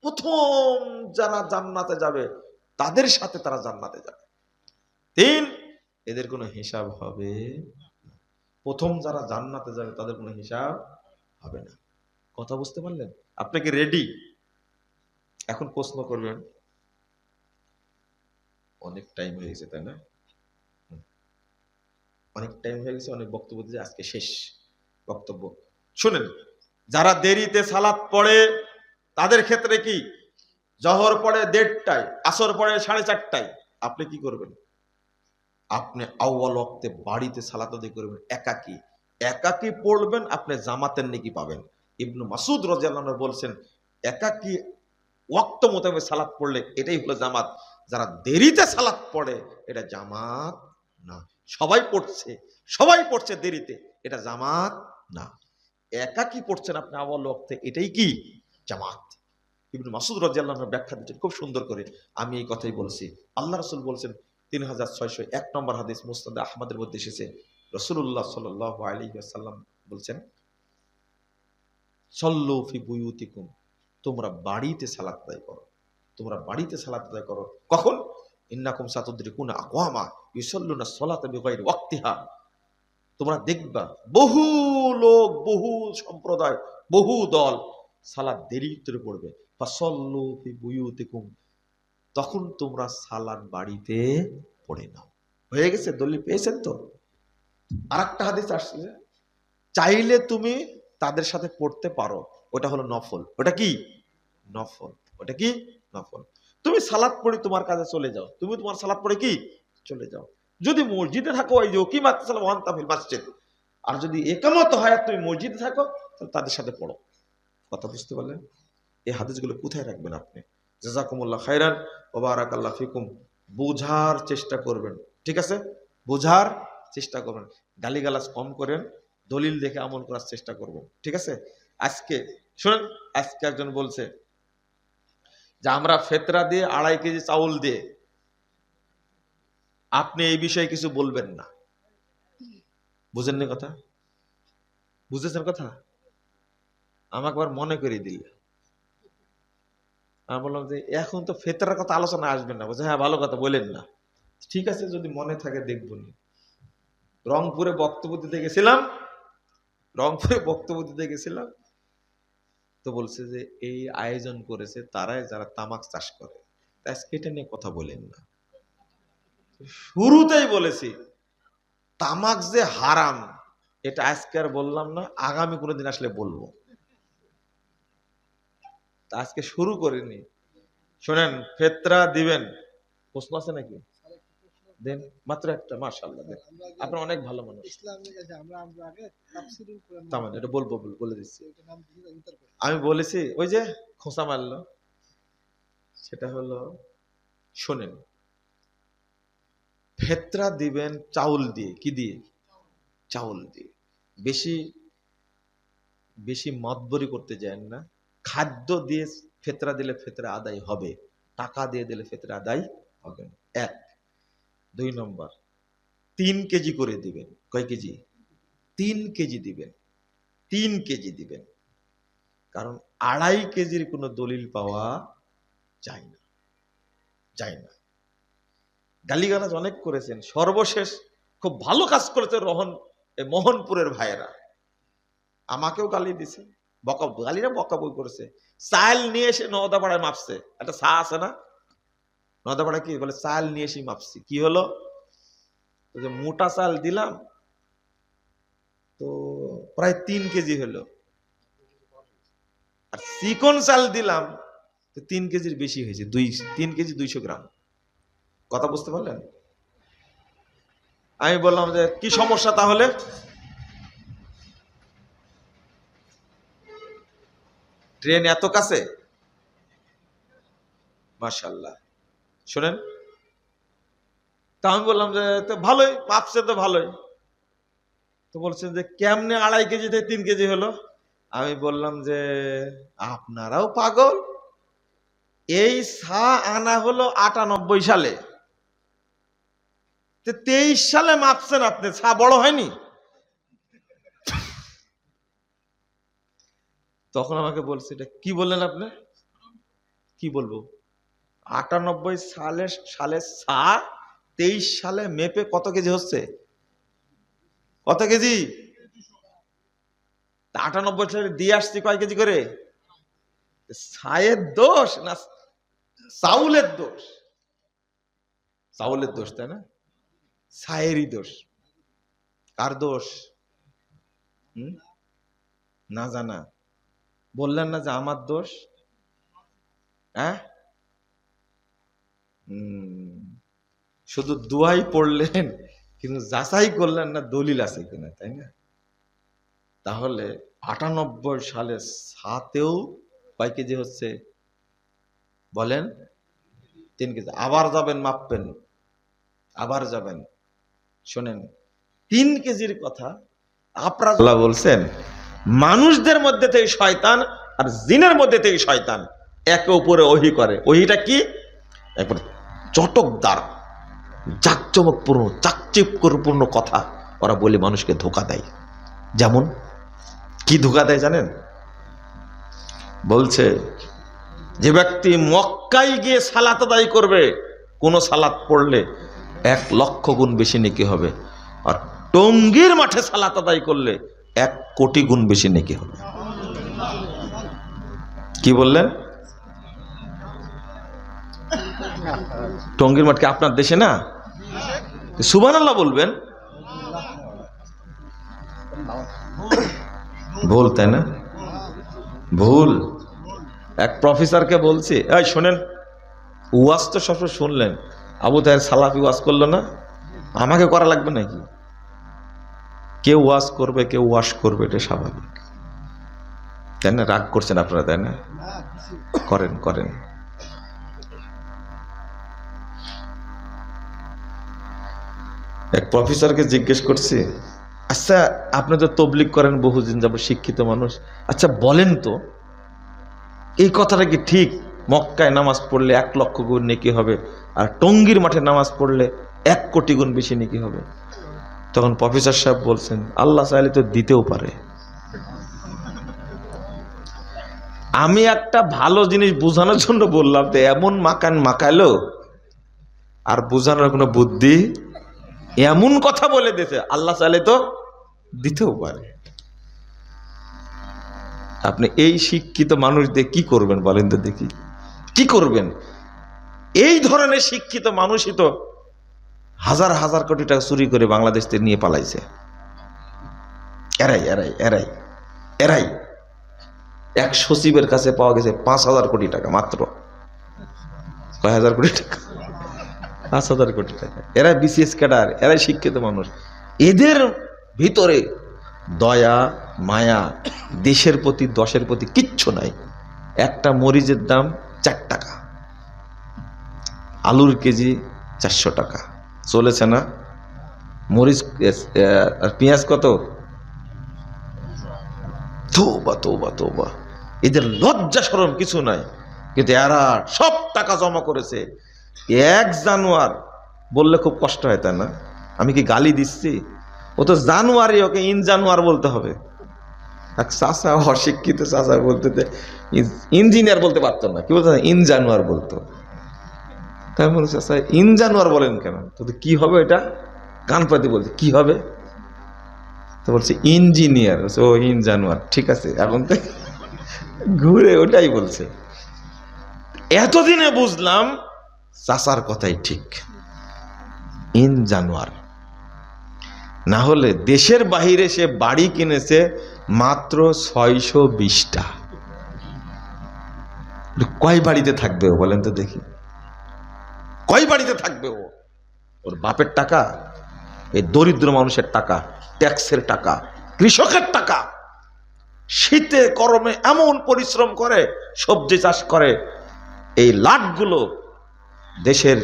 প্রথম যারা জান্নাতে যাবে তাদের সাথে তারা জান্নাতে যাবে। 3, এদের কোনো হিসাব হবে না। প্রথম যারা জান্নাতে যাবে তাদের কোনো হিসাব হবে না। কথা বুঝতে পারলেন? আপনি কি রেডি? এখন প্রশ্ন করবেন, অনেক টাইম হয়ে গেছে তাই না? অনেক টাইম হয়ে গেছে, অনেক বক্তব্য দিয়েছে, আজকে শেষ বক্তব্য। শুনেন, যারা দেরিতে সালাত পড়ে তাদের ক্ষেত্রে কি? জহর পড়ে 1:30টায়, আসর পড়ে 4:30টায়, আপনি কি করবেন? আপনি আউয়াল ওয়াক্তে বাড়িতে সালাত আদায় করবেন, একাকী। একাকী পড়বেন, আপনি জামাতের নেকি পাবেন। ইবনু মাসউদ রাদিয়াল্লাহু আনহু বলছেন, একাকী ওয়াক্ত মোতাবেক সালাত পড়লে এটাই হলো জামাত। যারা দেরিতে সালাত পড়ে এটা জামাত না। সবাই পড়ছে দেরিতে, এটা জামাত না। একাকী পড়ছেন আপনি আউয়াল ওয়াক্তে, এটাই কি? জামাত। ইবনে মাসউদ রাদিয়াল্লাহু আনহু ব্যাখ্যা দিচ্ছেন খুব সুন্দর করে। আমি এই কথাই বলছি। আল্লাহ রাসূল বলছেন, 3601 নম্বর হাদিস মুসনাদে আহমদের মধ্যে এসেছে, রাসূলুল্লাহ সাল্লাল্লাহু আলাইহি ওয়াসাল্লাম বলছেন, সল্লু ফি বুয়ুতিকুম, তোমরা বাড়িতে সালাত আদায় করো। তোমরা বাড়িতে সালাত আদায় করো। কখন? ইন্নাকুম সাতুদরিকুনা আকওয়ামা ইউসাল্লুনা সলাতা বিগাইরি ওয়াক্তিহা, তোমরা দেখবা বহু লোক, বহু সম্প্রদায়, বহু দল সালাত দেরিতে পড়বে। ফাসাল্লু ফি বুয়ুতিকুম, তখন তোমরা সালাত বাড়িতে পড়ে নাও। হয়ে গেছে? দলিল পেয়েছেন তো? আরেকটা হাদিস আসছে, চাইলে তুমি তাদের সাথে পড়তে পারো, ওটা হলো নফল। ওটা কি? নফল। ওটা কি? নফল। তুমি সালাত পড়ে তোমার কাজে চলে যাও, তুমি তোমার সালাত পড়ে কি চলে যাও। যদি মসজিদে থাকো, এই যে কিমাত সালাম ওয়ান্তা ফিল মসজিদ, আর যদি ইকামত হয় আর তুমি মসজিদে থাকো, তাহলে তাদের সাথে পড়ো। কথা বুঝতে পারলেন? এই হাদিসগুলো কোথায় রাখবেন আপনি? জাযাকুমুল্লাহ খাইরান ওয়া বারাকাল্লাহু ফিকুম। বোঝার চেষ্টা করবেন, ঠিক আছে? বোঝার চেষ্টা করবেন, গালিগালাজ কম করেন, দলিল দেখে আমল করার চেষ্টা করবেন, ঠিক আছে? আজকে শুনেন, আজকে একজন বলছে যে আমরা ফেতরা দিয়ে 2.5 কেজি চাউল দিয়ে, আপনি এই বিষয়ে কিছু বলবেন না। বুঝেননি কথা? বুঝেছেন কথা? আমাকে আবার মনে করে দিলে। আমি বললাম যে এখন তো ফেতরার কথা আলোচনা আসবেন না। বলছে হ্যাঁ ভালো কথা, বলেন না। ঠিক আছে, যদি মনে থাকে দেখবো নি। রংপুরে বক্তব্য দিতে গেছিলাম, তো বলছে যে এই আয়োজন করেছে তারাই যারা তামাক চাষ করে। আজকে এটা নিয়ে কথা বলেন না। শুরুতেই বলেছি তামাক যে হারাম, এটা আজকে আর বললাম না, আগামী কোনোদিন আসলে বলবো। তা আজকে শুরু করিনি। শোনেন, ফেতরা দিবেন, প্রশ্ন আছে নাকি? দেন, মাত্র একটা। মাশাআল্লাহ, দেন। আপনি অনেক ভালো মানুষ। এটা বলবো, বলে দিচ্ছি। আমি বলেছি ওই যে খোঁচা মারলো, সেটা হলো, শোনেন, ফেতরা দিবেন চাউল দিয়ে। কি দিয়ে? চাউল দিয়ে। বেশি বেশি মতবরি করতে যান না। খাদ্য দিয়ে ফেতরা দিলে ফেতরা আদায় হবে, টাকা দিয়ে দিলে ফেতরা আদায় হবে না। 1। 2 নম্বর, 3 কেজি করে দিবেন। কয় কেজি? 3 কেজি দিবেন। 3 কেজি দিবেন, কারণ 2.5 কেজির কোনো দলিল পাওয়া যায় না। গালিগালাজ অনেক করেছেন, সর্বশেষ খুব ভালো কাজ করেছে মোহনপুরের ভাইয়েরা, আমাকেও গালি দিছে, গালিরা বকাবই করেছে। চাল নিয়ে এসে নওদাপাড়ায় মাপছে। একটা চা আছে না নওদাপাড়ায়, কি বলে, চাল নিয়ে এসে মাপছি। কি হলো, যে মোটা চাল দিলাম তো প্রায় 3 কেজি হলো, আর চিকন চাল দিলাম তো 3 কেজির বেশি হয়েছে, 3 কেজি 200 গ্রাম। কথা বুঝতে পারলেন? আমি বললাম যে কি সমস্যা তাহলে? ট্রেন এত কাছে, মাশাআল্লাহ। শোনেন, তা আমি বললাম যে তো ভালোই মাপছে, তো ভালোই। তো বলছেন যে কেমনে 2.5 কেজি থেকে 3 কেজি হলো? আমি বললাম যে আপনারাও পাগল। এই চা আনা হলো 98 সালে, 23 সালে মাপছেন আপনি, চা বড় হয়নি? তখন আমাকে বলছে, এটা কি বললেন আপনি? কি বলবো? 98 সালে চা 23 সালে মেপে কত কেজি হচ্ছে? কত কেজি? 98 সালে দিয়ে আসছি কয় কেজি করে? ছায়ের দোষ না চাউলের দোষ? চাউলের দোষ, তাই না? ছায়েরই দোষ। কার দোষ? না জানা। বললেন না যে আমার দোষ? হ্যাঁ, শুধু দুয়াই পড়লেন, কিন্তু যাচাই করলেন না দলিল আছে কিনা, তাই না? তাহলে 98 সালে সাতেও কয় কেজি হচ্ছে বলেন? 3 কেজি। আবার যাবেন মাপবেন, আবার যাবেন। শোনেন, 3 কেজির কথা আপনারা বলছেন, মানুষদের মধ্যে থেকে শয়তান আর জিনের মধ্যে থেকে শয়তান একে উপরে ওহী করে। ওহীটা কি? একবার চটকদার, জাকজমকপূর্ণ, চাকচিক্যপূর্ণ কথা ওরা বলে মানুষকে ধোঁকা দেয়। যেমন কি ধোঁকা দেয় জানেন? বলছে যে ব্যক্তি মক্কায় গিয়ে সালাত আদায় করবে, কোন সালাত পড়লে 1 লক্ষ গুণ বেশি নেকি হবে, আর টঙ্গীর মাঠে সালাত আদায় করলে 1 কোটি গুণ বেশি নেকি হবে। কি বললেন? টঙ্গীর মাঠ কি আপনার দেশে না? সুবহানাল্লাহ বলবেন। ভুল, তাই না? ভুল। এক প্রফেসরকে বলছি, এই শোনেন, ওয়াজ তো সবসময় শুনলেন, আবু তাহের সালাফি ওয়াজ করলো না, আমাকে করা লাগবে নাকি? কেউ ওয়াজ করবে, কেউ ওয়াশ করবে, এটা স্বাভাবিক, তাই না? রাগ করছেন আপনারা, তাই না? করেন করেন। এক প্রফেসরকে জিজ্ঞেস করছি, আচ্ছা আপনি তো তবলিগ করেন বহুদিন যাবত, শিক্ষিত মানুষ, আচ্ছা বলেন তো এই কথাটা কি ঠিক, মক্কায় নামাজ পড়লে 1 লক্ষ গুণ নেকি হবে, আর টঙ্গীর মাঠে নামাজ পড়লে 1 কোটি গুণ বেশি নেকি হবে? তখন প্রফেসর সাহেব বলছেন, আল্লাহ চাইলে তো দিতেও পারে। আমি একটা ভালো জিনিস বোঝানোর জন্য বললাম, তো এমন মাকান মাকালো, আর বোঝানোর কোনো বুদ্ধি, এমন কথা বলে দিয়েছে, আল্লাহ চাইলে তো দিতেও পারে। আপনি এই শিক্ষিত মানুষ দিয়ে কি করবেন বলেন তো দেখি, কি করবেন? এই ধরনের শিক্ষিত মানুষই তো হাজার হাজার কোটি টাকা চুরি করে বাংলাদেশ থেকে নিয়ে পালাইছে। এরাই এরাই এরাই এরাই এক সচিবের কাছে পাওয়া গেছে 5,000 কোটি টাকা, মাত্র কয় হাজার কোটি টাকা, 5,000 কোটি টাকা। এরা বিসিএস ক্যাডার, এরাই শিক্ষিত মানুষ। এদের ভিতরে দয়া মায়া দেশের প্রতি, দশের প্রতি কিচ্ছু নাই। একটা মরিচের দাম 4 টাকা, আলুর কেজি 400 টাকা, চলেছে না? মরিচ আর পেঁয়াজ কত? তওবা তওবা তওবা, এদের লজ্জা শরম কিছু নাই। কিন্তু এরা সব টাকা জমা করেছে। 1 জানুয়ারি বললে খুব কষ্ট হয়, তাই না? আমি কি গালি দিচ্ছি? ও তো জানুয়ারি, ওকে ইন জানুয়ার বলতে হবে। এক চাচা, অশিক্ষিত চাচা বলতে, ইঞ্জিনিয়ার বলতে পারতো না, কি বলতো? ইন জানুয়ার বলতো। তাই বলছে, চাচা ইন জানুয়ার বলেন কেন? তো কি হবে এটা? কান পাতি বলছে, কি হবে? তো বলছে ইঞ্জিনিয়ার। ও ইন জানুয়ার, ঠিক আছে, এখন তো ঘুরে ওটাই বলছে। এতদিনে বুঝলাম চাচার কথাই ঠিক, ইন জানুয়ার। না হলে দেশের বাহিরে সে বাড়ি কিনেছে মাত্র 620টা। কয় বাড়িতে থাকবে ও বলেন তো দেখি? কয় বাড়িতে থাকবে ও? ওর বাপের টাকা, এই দরিদ্র মানুষের টাকা, ট্যাক্সের টাকা, কৃষকের টাকা, শীতে গরমে এমন পরিশ্রম করে, সবজি চাষ করে, এই লাটগুলো দেশের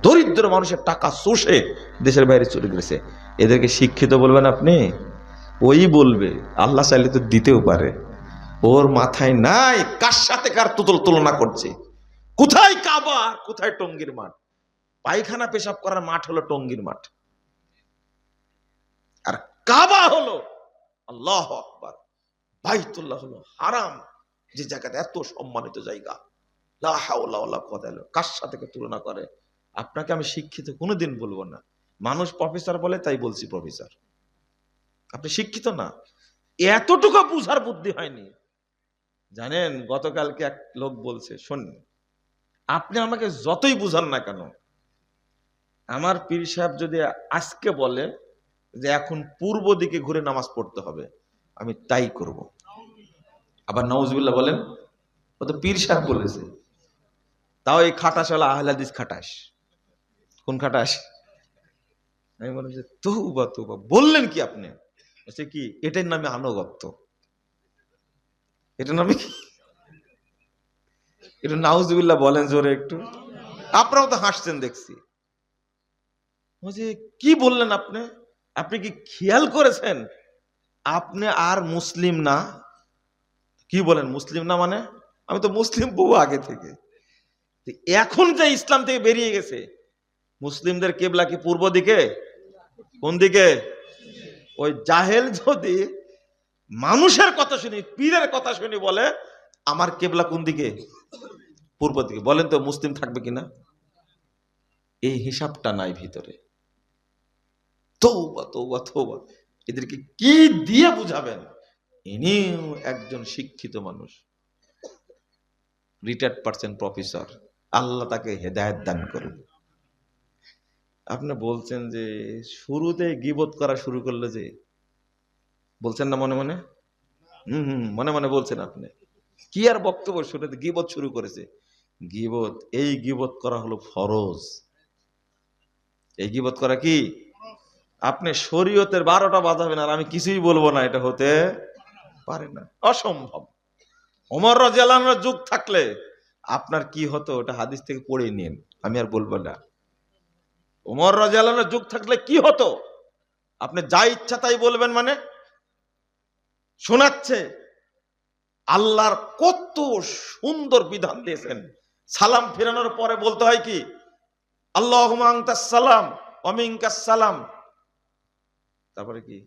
দরিদ্র মানুষের টাকা চষে দেশের বাইরে চলে গেছে। এদেরকে শিক্ষিত বলবেন আপনি? ওই বলবে আল্লাহ চাইলে তো দিতেও পারে। ওর মাথায় নাই কার সাথে কার তুলনা করছে। কোথায় কাবা, কোথায় টঙ্গীর মাঠ? পায়খানা পেশাব করার মাঠ হলো টঙ্গীর মাঠ, আর কাবা হলো আল্লাহু আকবার, বাইতুল্লাহ হলো হারাম, যে জায়গাটা এত সম্মানিত জায়গা। লা হাওলা ওয়ালা কুওয়াতা ইল্লা বিল্লাহ। কার সাথে তুলনা করে? আপনাকে আমি শিক্ষিত কোনোদিন বলবো না। মানুষ প্রফেসর বলে তাই বলছি প্রফেসর, আপনি শিক্ষিত না। এতটুকু বুঝার বুদ্ধি হয়নি। জানেন, গতকালকে এক লোক বলছে, শোনেন, আপনি আমাকে যতই বুঝান না কেন, আমার পীর সাহেব যদি আজকে বলে যে এখন পূর্ব দিকে ঘুরে নামাজ পড়তে হবে, আমি তাই করব। আবার নাউজুবিল্লাহ বলেন, ও তো পীর সাহেব বলেছে। তাও এই খাটাস হলো আহলে হাদিস খাটাস। কোন খাটাস? আমি বললাম যে তওবা তওবা, বললেন কি আপনি? বলছে কি, এটার নামে আনুগত্য। এটার নামে কি? এটা নাউজুবিল্লাহ বলেন জোরে একটু। আপনারাও তো হাসছেন দেখছি। বলছে কি বললেন আপনি? আপনি কি খেয়াল করেছেন আপনি আর মুসলিম না? কি বলেন মুসলিম না মানে? আমি তো মুসলিম বহু আগে থেকে। এখন যে ইসলাম থেকে বেরিয়ে গেছে, মুসলিমদের কিবলা কি পূর্ব দিকে? কোন দিকে? ওই জাহেল যদি মানুষের কথা শুনি, পীরের কথা শুনি বলে আমার কিবলা কোন দিকে? পূর্ব দিকে, বলেন তো মুসলিম থাকবে কিনা? এই হিসাবটা নাই ভিতরে। তৌবা তৌবা তৌবা। এদেরকে কি দিয়ে বুঝাবেন? ইনিও একজন শিক্ষিত মানুষ, রিটায়ার্ড পার্সেন্ট প্রফেসর, আল্লাহ তাকে হেদায়েত দান করুন। আপনি বলছেন যে শুরুতে গীবত করা শুরু করলো, যে বলছেন না মনে মনে? মনে মনে বলছেন আপনি। কি আর বক্তব্য, শুরুতে গীবত শুরু করেছে। গীবত, এই গীবত করা হলো ফরজ। এই গীবত করা কি? আপনি শরীয়তের 12টা বাজাবেন আর আমি কিছুই বলবো না, এটা হতে পারে না, অসম্ভব। ওমর রাদিয়াল্লাহু আনহুর যুগ থাকলে আপনার কি হতো, ওটা হাদিস থেকে পড়ে নিন, আমি আর বলবো না। ওমর রাদিয়াল্লাহু আনহুর যুগ থাকলে কি হতো, আপনি যা ইচ্ছা তাই বলবেন মানে? শোনাচ্ছে আল্লাহর কত সুন্দর বিধান দিয়েছেন। সালাম ফেরানোর পরে বলতে হয় কি? আল্লাহুম্মা আনতাস সালাম ওয়া মিনকাস সালাম। তারপরে কি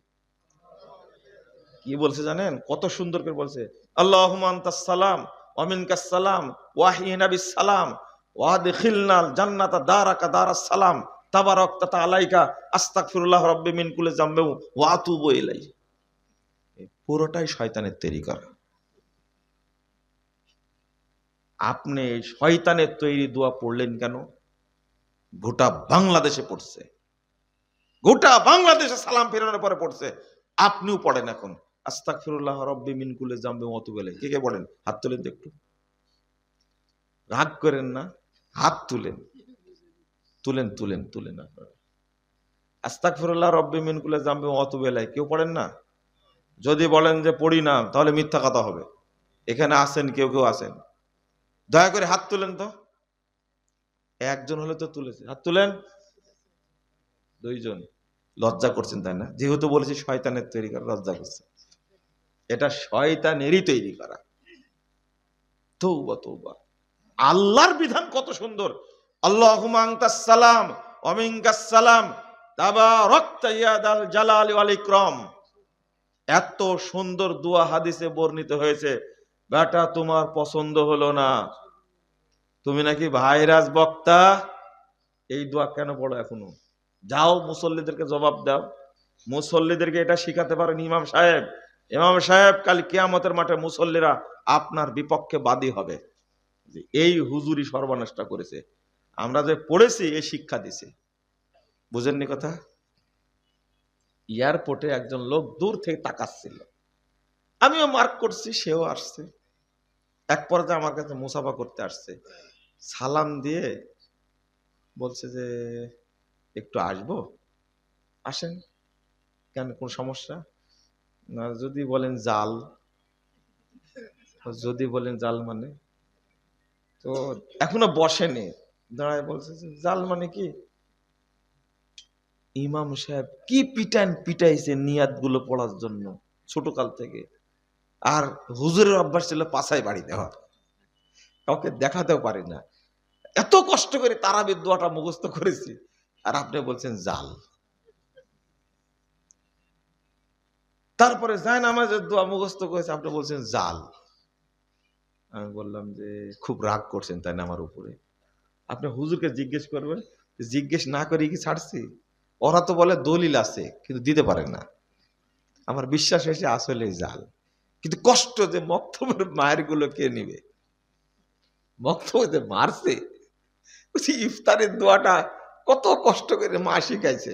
কি বলছে জানেন? কত সুন্দর করে বলছে, আল্লাহুম্মা আনতাস সালাম ওয়া মিনকাস সালাম ওয়া আহইনা বিস সালাম ওয়া আদখিলনাল জান্নাতা দারাকা দারাস সালাম তাবারাকতা আলাইকা আস্তাগফিরুল্লাহ রাব্বি মিন কুল্লি যামবি ওয়া আতুবু ইলাইহি। পুরোটাই শয়তানের তৈরি করা। আপনি শয়তানের তৈরি দোয়া পড়লেন কেন? গোটা বাংলাদেশে পড়ছে, গোটা বাংলাদেশে সালাম ফেরানোর পরে পড়ছে, আপনিও পড়েন এখন আস্তাগফিরুল্লাহ রাব্বি মিন কুল্লি যামবি ওয়া আতুবু ইলাইহি। কে কে পড়েন? হাত তুলেন তো একটু, রাগ করেন না, হাত তুলেন, তুলেন তুলেন তুলেন। আপনারা আস্তাগফিরুল্লাহ রাব্বি মিন কুল্লি যামবি ওয়া আতুবু ইলাইহি কেউ পড়েন না? যদি বলেন যে পড়ি না, তাহলে মিথ্যা কথা হবে। এখানে আছেন, কেউ কেউ আছেন, দয়া করে হাত তুলেন তো। একজন হলে তো তুলেছে, হাত তুলেন। দুইজন, লজ্জা করছেন তাই না? যেহেতু বলেছি শয়তানের তৈরি করা, লজ্জা করছে। এটা শয়তানেরই তৈরি করা। তৌবা তৌবা। আল্লাহর বিধান কত সুন্দর। আল্লাহুম্মা আনতাস সালাম ওয়া মিনকাস সালাম তাবারাকতা ইয়া যাল জালালি ওয়াল ইকরাম। এত সুন্দর দোয়া হাদিসে বর্ণিত হয়েছে। বেটা তোমার পছন্দ হলো না, তুমি নাকি ভাইরাস বক্তা, এই দোয়া কেন পড়ো এখনো? যাও মুসল্লিদেরকে জবাব দাও, মুসল্লিদেরকে এটা শিখাতে পারেন ইমাম সাহেব। ইমাম সাহেব কাল কিয়ামতের মাঠে মুসল্লিরা আপনার বিপক্ষে বাদী হবে যে এই হুজুরি সর্বনাশটা করেছে। আমরা যে পড়েছি এই শিক্ষা দিছে। বুঝেননি কথা? এয়ারপোর্টে একজন লোক দূর থেকে তাকাচ্ছিল, আমিও মার্ক করছি, সেও আসছে। এক পর্যায়ে আমার কাছে মুসাফা করতে আসছে, সালাম দিয়ে বলছে যে একটু আসবো, আসেন। কেন, কোন সমস্যা? না, যদি বলেন জাল, যদি বলেন জাল মানে, তো এখনো বসেনি, দাঁড়ায় বলছে যে জাল মানে কি? ইমাম সাহেব কি পিটান পিটাইছে নিয়াত গুলো পড়ার জন্য ছোটকাল থেকে। আর হুজুরের অভ্যাস ছিল পাছায় বাড়ি দেওয়া, কাউকে দেখাতেও পারি না। এত কষ্ট করে তারাবির দোয়াটা মুখস্থ করেছি, আর আপনি বলছেন জাল। তারপরে জায়নামাজের দোয়া মুখস্থ করেছে, আপনি বলছেন জাল। আমি বললাম যে খুব রাগ করছেন তাই না আমার উপরে? আপনি হুজুরকে জিজ্ঞেস করবেন, জিজ্ঞেস না করে কি ছাড়ছি? ওরা তো বলে দলিল আছে কিন্তু দিতে পারে না। আমার বিশ্বাস হয়েছে আসলে জাল। কিন্তু কষ্ট যে মক্তবের মায়ের গুলো কে নিবে, মক্তবে যে মারছে, ইফতারের দোয়াটা কত কষ্ট করে মা শিখাইছে,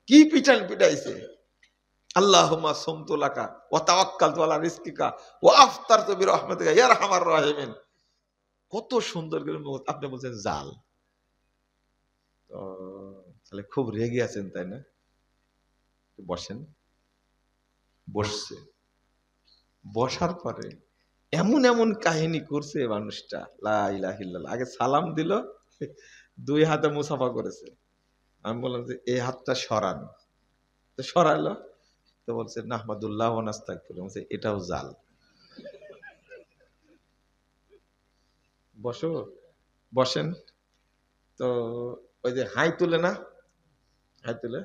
কি পিটান পিটাইছে। আল্লাহুম্মা সুমতু লাকা ওয়া তাওয়াক্কালতু আলা রিজকিকা ওয়া আফতারতু বিরহমাতিকা ইয়া আরহামার রাহিমিন। কত সুন্দর করে আপনি বলছেন জাল। তো তাহলে খুব রেগে আছেন তাই না? বসেন। বসছে, বসার পরে এমন এমন কাহিনী করছে মানুষটা, লা ইলাহা ইল্লাল্লাহ। আগে সালাম দিল, দুই হাতে মুসাফা করেছে। আমি বললাম যে এই হাতটা সরান, তো সরালো। তো বলছে নাহমাদুল্লাহ ওয়া নাস্তাগফিরুহ, বলছে এটাও জাল। বসো, বসেন। তো ওই যে হাই তুলে না, হাই তুলে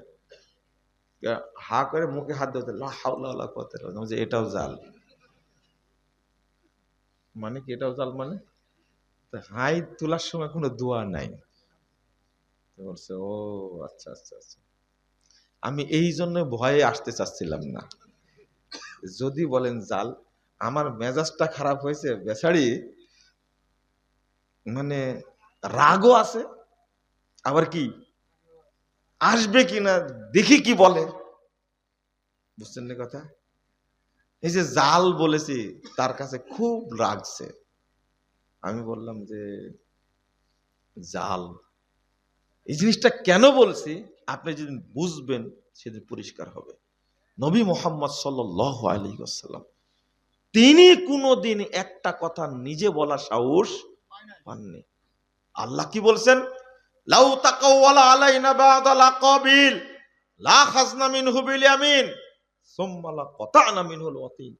হা করে মুখে হাত দিতে, লা হাওলা ওয়ালা কুওয়াতা ইল্লা বিল্লাহ, বলছে এটাও জাল। মানে কি এটাও জাল মানে? তো হাই তোলার সময় কোনো দোয়া নাই। তো বলছে ও আচ্ছা আচ্ছা আচ্ছা। আমি এই জন্য ভয়ে আসতে চাচ্ছিলাম না। যদি বলেন জাল, আমার মেজাজটা খারাপ হয়েছে, বেচারি মানে রাগও আছে, আবার কি আসবে কিনা দেখি কি বলে, বুঝছেন না কথা। এই যে জাল বলেছি, তার কাছে খুব রাগছে। আমি বললাম যে জাল, এই জিনিসটা কেন বলছি আপনি যেদিন বুঝবেন সেদিন পরিষ্কার হবে। নবী মুহাম্মদ সাল্লাল্লাহু আলাইহি ওয়াসাল্লাম তিনি কোনোদিন একটা কথা নিজে বলার সাহস পাননি। আল্লাহ কি বলছেন, লাউ তাকাওয়ালা আলাইনা বা'দাল আকাবিল লা খাযনা মিনহু বিল ইয়ামিন সুম্মা লা কাতা'না মিনহুল ওয়াতিন।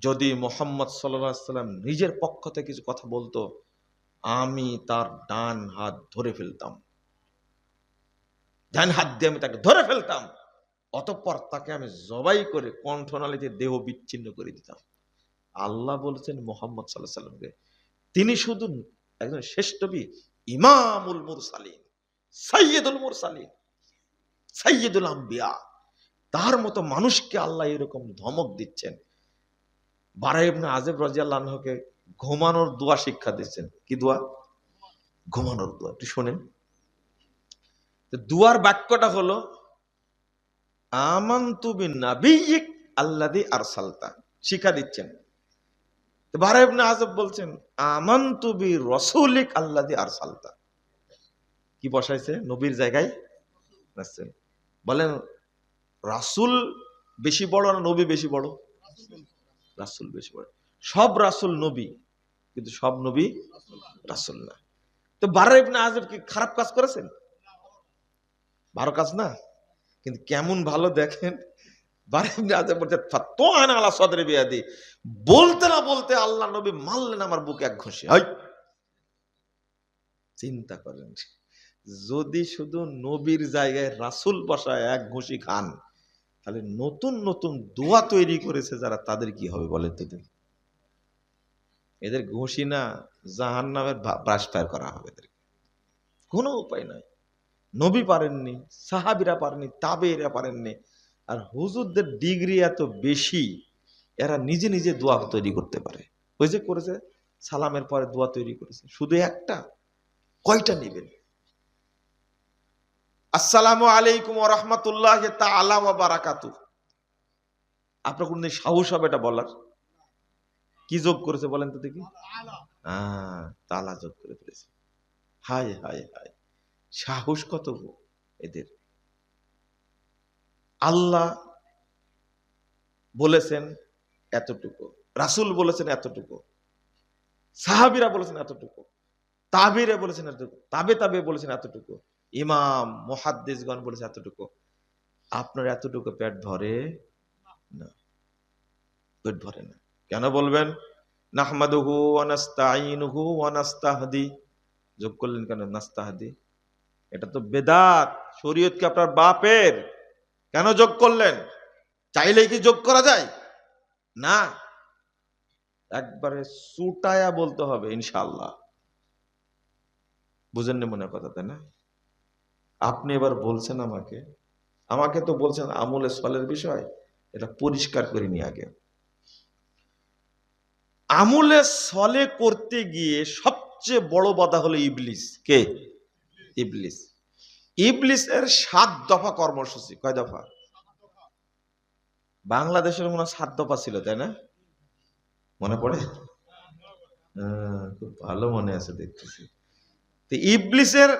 যদি মুহাম্মদ সাল্লাল্লাহু আলাইহি ওয়াসাল্লাম নিজের পক্ষ থেকে কিছু কথা বলতো, আমি তার ডান হাত ধরে ফেলতাম, ডান হাত দিয়ে আমি তাকে ধরে ফেলতাম, অতঃপর তাকে আমি জবাই করে কণ্ঠনালীতে দেহ বিচ্ছিন্ন করে দিতাম। আল্লাহ বলছেন মুহাম্মদ সাল্লাল্লাহু আলাইহি ওয়াসাল্লামকে, তিনি শুধু একজন শ্রেষ্ঠ নবী, ইমামুল মুরসালিন, সাইয়্যিদুল মুরসালিন, সাইয়্যিদুল আম্বিয়া, তার মতো মানুষকে আল্লাহ এরকম ধমক দিচ্ছেন। বারা ইবনে আযিব রাদিয়াল্লাহু আনহুকে ঘুমানোর দোয়া শিক্ষা দিচ্ছেন। কি দোয়া? ঘুমানোর দোয়া। একটু শোনেন। দুয়ার বাক্যটা হলো আমানতু বিন্নাবিয়্যিক আল্লাযী আরসালতা, শিক্ষা দিচ্ছেন। তো বারা ইবনে আযিব বলছেন আমানতু বিরাসূলিক আল্লাযী আরসালতা। কি বসাইছে? নবীর জায়গায় রাসূল। বলেন রাসূল বেশি বড় না নবী বেশি বড়? রাসূল বেশি বড়। সব রাসূল নবী, কিন্তু সব নবী রাসূল না। তো বারা ইবনে আযিব কি খারাপ কাজ করেছেন? ভালো কাজ না, কিন্তু কেমন ভালো দেখেন। বারা ইবনে আযিব বলতে ফাতুআনা আলা সাদরি বিয়াদি, বলতে না বলতে আল্লাহ নবী মারলেন আমার বুকে এক ঘুষি। হাই, চিন্তা করেন, যদি শুধু নবীর জায়গায় রাসূল বসায় এক ঘুষি খান, তাহলে নতুন নতুন দোয়া তৈরি করেছে যারা, তাদের কি হবে বলেন তো? এদের ঘুষি না জাহান্নামের ব্রাশ ফায়ার করা হবে এদের, কোনো উপায় নাই। নবী পারেননি, সাহাবীরা পারেননি, তাবেঈরা পারেননি, আর হুজুরদের ডিগ্রি এত বেশি, এরা নিজে নিজে দোয়া তৈরি করতে পারে। ওই যে করেছে, সালামের পরে দোয়া তৈরি করেছে, শুধু একটা, কয়টা নেবেন? আসসালামু আলাইকুম ওয়া রাহমাতুল্লাহি তাআলা ওয়া বারাকাতুহু। আপনার কোনদিন সাহস হবে এটা বলার? কি যোগ করেছে বলেন তো দেখি? তালা যোগ করে ফেলেছে। হায় হায় হায়, সাহস কত এদের! আল্লাহ বলেছেন এতটুকু, রাসূল বলেছেন এতটুকু, সাহাবীরা বলেছেন এতটুকু, তাবেঈরা বলেছেন এতটুকু, তাবে বলেছেন এতটুকু, ইমাম মুহাদ্দিসগণ বলেছে এতটুকু। আপনার এতটুকু পেট ভরে না, পেট ভরে না। কেন বলবেন? নাহমাদুহু ওয়া নাস্তাঈনুহু ওয়া নাস্তাহদি, যোগ করলেন কেন নাস্তাহদি? এটা তো বেদাত, শরীয়ত কি আপনার বাপের? কেন যোগ করলেন? চাইলেই কি যোগ করা যায়? না, একবারে সুটায়া বলতে হবে ইনশাআল্লাহ। বুঝেননি মনে কথা, তাই না? আপনি এবার বলছেন আমাকে, আমাকে তো বলছেন আমলে সলের বিষয়, এটা পরিষ্কার করিনি আগে। আমলে সলে করতে গিয়ে সবচেয়ে বড় বাধা হলো ইবলিস। কে? ইবলিস। ইবলিসের 7 দফা কর্মসূচি। কয় দফা? বাংলাদেশের মনে হয় 7 দফা ছিল, তাই না? মনে পড়ে? খুব ভালো মনে আছে দেখতেছি। তো ইবলিসের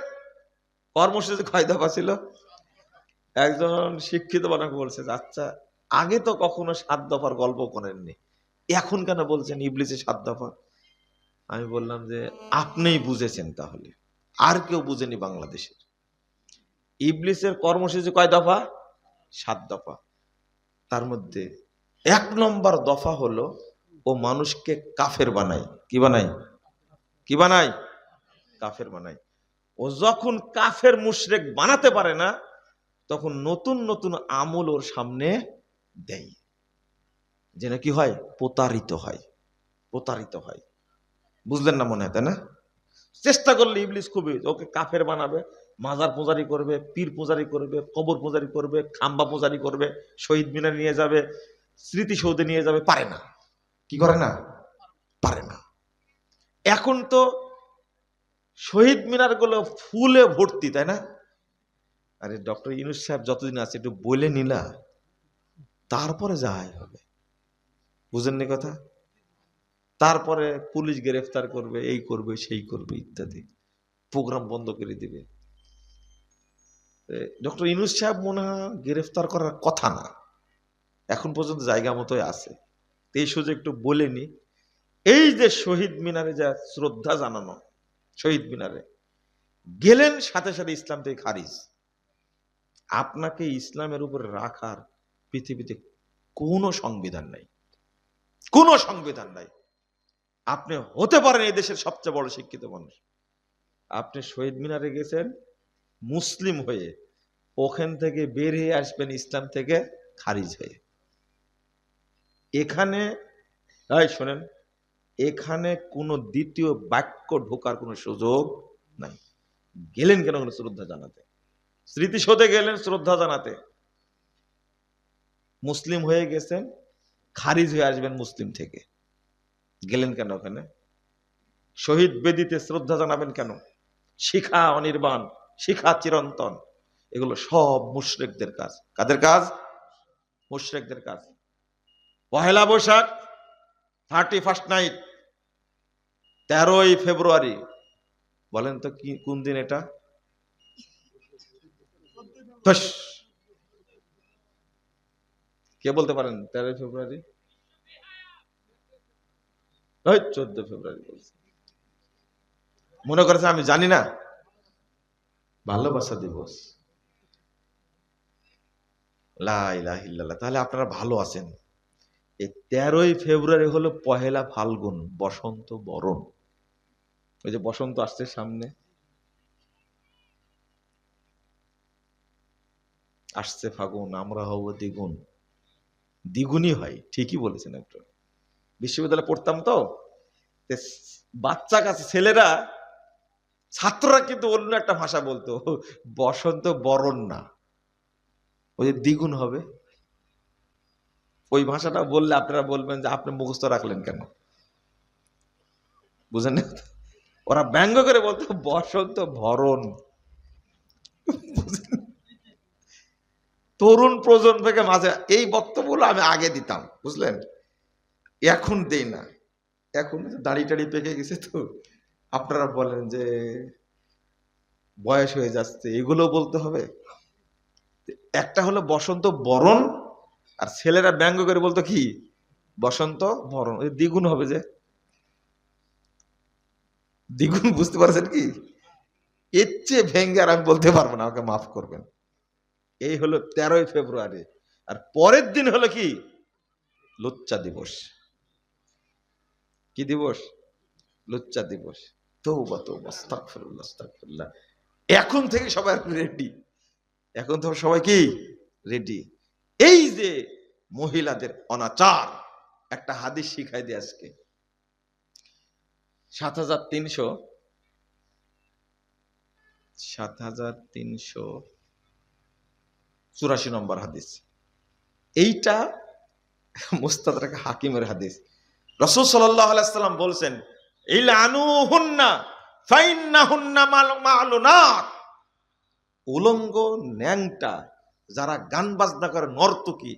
কর্মসূচি কয় দফা ছিল? একজন শিক্ষিত বানাকে বলছে, আচ্ছা আগে তো কখনো 7 দফার গল্প করেননি, এখন কেন বলছেন ইবলিসের 7 দফা? আমি বললাম যে আপনিই বুঝেছেন, তাহলে আর কেউ বুঝেনি বাংলাদেশের। ইবলিসের কর্মসূচি কয় দফা? 7 দফা। তার মধ্যে 1 নম্বর দফা হলো ও মানুষকে কাফের বানায়। কি বানায়? কি বানায়? কাফের বানায়। ও যখন কাফের মুশরিক বানাতে পারে না, তখন নতুন নতুন আমল ওর সামনে দেয়, যেন কি হয়? প্রতারিত হয়, প্রতারিত হয়। বুঝলেন না মনে হয়, তাই না? চেষ্টা করলে ইবলিস খুবই ওকে কাফের বানাবে, মাজার পূজারি করবে, পীর পূজারি করবে, কবর পূজারি করবে, খাম্বা পূজারি করবে, শহীদ মিনার নিয়ে যাবে, স্মৃতিসৌধে নিয়ে যাবে, পারে না। কি করে না? পারে না। এখন তো শহীদ মিনার গুলো ফুলে ভর্তি, তাই না? আরে ডক্টর ইউনূস সাহেব যতদিন আছে একটু বলে নিলা, তারপরে যাই হবে, বুঝেননি কথা? তারপরে পুলিশ গ্রেফতার করবে, এই করবে সেই করবে ইত্যাদি, প্রোগ্রাম বন্ধ করে দিবে। ডক্টর ইউনূস সাহেব মনে হয় গ্রেফতার করার কথা না, এখন পর্যন্ত জায়গা মতোই আছে। এই সুযোগ একটু বলে নি, এই যে শহীদ মিনারে যা শ্রদ্ধা জানানো, শহীদ মিনারে গেলেন সাথে সাথে ইসলাম থেকে খারিজ। আপনাকে ইসলামের উপর রাখার পৃথিবীতে কোনো সংবিধান নাই, কোনো সংবিধান নাই। আপনি হতে পারেন এই দেশের সবচেয়ে বড় শিক্ষিত মানুষ, আপনি শহীদ মিনারে গেছেন মুসলিম হয়ে, ওখান থেকে বের হয়ে আসবেন ইসলাম থেকে খারিজ হয়ে। এখানে শোনেন, এখানে কোনো দ্বিতীয় বাক্য ঢোকার কোনো সুযোগ নাই। গেলেন কেন? কোনো শ্রদ্ধা জানাতে, স্মৃতিসৌধে গেলেন শ্রদ্ধা জানাতে, মুসলিম হয়ে গেছেন, খারিজ হয়ে আসবেন মুসলিম থেকে। গেলেন কেন ওখানে? শহীদ বেদিতে শ্রদ্ধা জানাবেন কেন? শিখা অনির্বাণ, শিখা চিরন্তন, এগুলো সব মুশরিকদের কাজ। কাদের কাজ? মুশরিকদের কাজ। পহেলা বৈশাখ, 31st নাইট, 13ই ফেব্রুয়ারি, বলেন তো কি কোন দিন এটা? কে বলতে পারেন? 13ই ফেব্রুয়ারি, ওই 14 ফেব্রুয়ারি বলছে। মনে করেছে আমি জানি না? ভালোবাসা দিবস। লা ইলাহা ইল্লাল্লাহ। তাহলে আপনারা ভালো আছেন। এই 13ই ফেব্রুয়ারি হলো পহেলা ফাল্গুন, বসন্ত বরণ। ওই যে বসন্ত আসছে সামনে, আসছে ফাগুন, আমরা হব দ্বিগুণ। দ্বিগুণই হয়, ঠিকই বলেছেন। একটু বিশ্ববিদ্যালয়ে পড়তাম তো, বাচ্চা কাছে ছেলেরা, ছাত্ররা কিন্তু অন্য একটা ভাষা বলতো, বসন্ত বরণ না, ওই যে দ্বিগুণ হবে। ওই ভাষাটা বললে আপনারা বলবেন যে আপনি মুখস্থ রাখলেন কেন, বুঝেন না? ওরা ব্যঙ্গ করে বলতো বসন্ত ভরণ। তরুণ প্রজন্মকে মাঝে এই বক্তব্যগুলো আমি আগে দিতাম, বুঝলেন? এখন দেই না, এখন দাড়ি টাড়ি পেকে গেছে তো আপনারা বলেন যে বয়স হয়ে যাচ্ছে, এগুলো বলতে হবে। একটা হলো বসন্ত বরণ, আর ছেলেরা ব্যঙ্গ করে বলতো কি বসন্ত ভরণ, ওই দ্বিগুণ হবে, যে দ্বিগুণ, বুঝতে পারছেন কি? এর চেয়ে ভেঙ্গে আর আমি বলতে পারবো না, আমাকে মাফ করবেন। এই হলো 13ই ফেব্রুয়ারি। আর পরের দিন হলো কি? লুচ্চা দিবস। কি দিবস? লুচ্চা দিবস। তওবা তওবা, আস্তাগফিরুল্লাহ আস্তাগফিরুল্লাহ। এখন থেকে সবাই রেডি, এখন তো সবাই কি রেডি। এই যে মহিলাদের অনাচার, একটা হাদিস শিখাই দিয়ে আজকে, 7384 নম্বর হাদিস। এইটা মুস্তাদরাক হাকিমের হাদিস। রাসূল সাল্লাল্লাহু আলাইহি সাল্লাম বলছেন, ইলানুহুন্না ফাইন্নাহুন্না মালুনাত। উলঙ্গ ন্যাংটা যারা গান বাজনা করে, নর্তকী,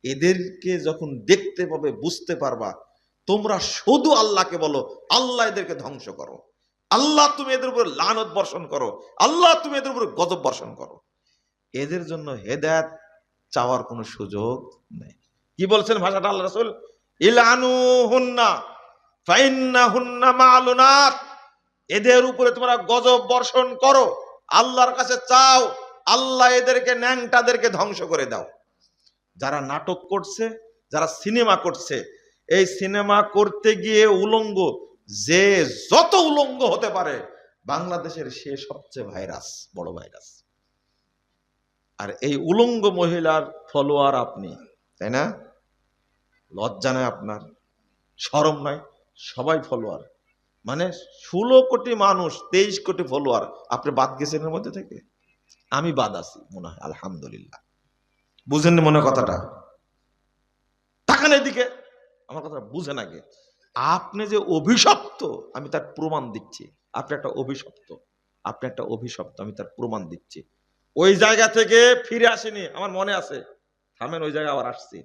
এদেরকে যখন দেখতে পাবে বুঝতে পারবা, তোমরা শুধু আল্লাহকে বলো, আল্লাহ এদেরকে ধ্বংস করো, আল্লাহ তুমি এদের উপর লানত বর্ষণ করো, আল্লাহ তুমি এদের উপর গজব বর্ষণ করো। এদের জন্য হেদায়েত চাওয়ার কোনো সুযোগ নেই। কি বলছেন ভাষাটা আল্লাহ রাসূল? ইলানুহুন্না ফাইন্নাহুন্না মালুনাত। এদের উপরে তোমরা গজব বর্ষণ করো, আল্লাহর কাছে চাও, আল্লাহ এদেরকে ন্যাংটাদেরকে ধ্বংস করে দাও। যারা নাটক করছে, যারা সিনেমা করছে, এই সিনেমা করতে গিয়ে উলঙ্গ, যে যত উলঙ্গ হতে পারে বাংলাদেশের, সে সবচেয়ে ভাইরাস, বড় ভাইরাস। আর এই উলঙ্গ মহিলার ফলোয়ার আপনি, তাই না? লজ্জা নয় আপনার? শরম নয়? সবাই ফলোয়ার। মানে 16 কোটি মানুষ, 23 কোটি ফলোয়ার, আপনি বাদ গেছেন এর মধ্যে থেকে? আমি বাদ আছি মনে হয়, আলহামদুলিল্লাহ। বুঝেননি মনে কথাটা? তাকান এদিকে, আমার কথা বুঝেন আগে। আপনি যে অভিশপ্ত, আমি তার প্রমাণ দিচ্ছি। আপনি একটা অভিশপ্ত, আপনি একটা অভিশপ্ত, আমি তার প্রমাণ দিচ্ছি। ওই জায়গা থেকে ফিরে আসেনি, আমার মনে আছে। থামেন, ওই জায়গায় আবার আসছি।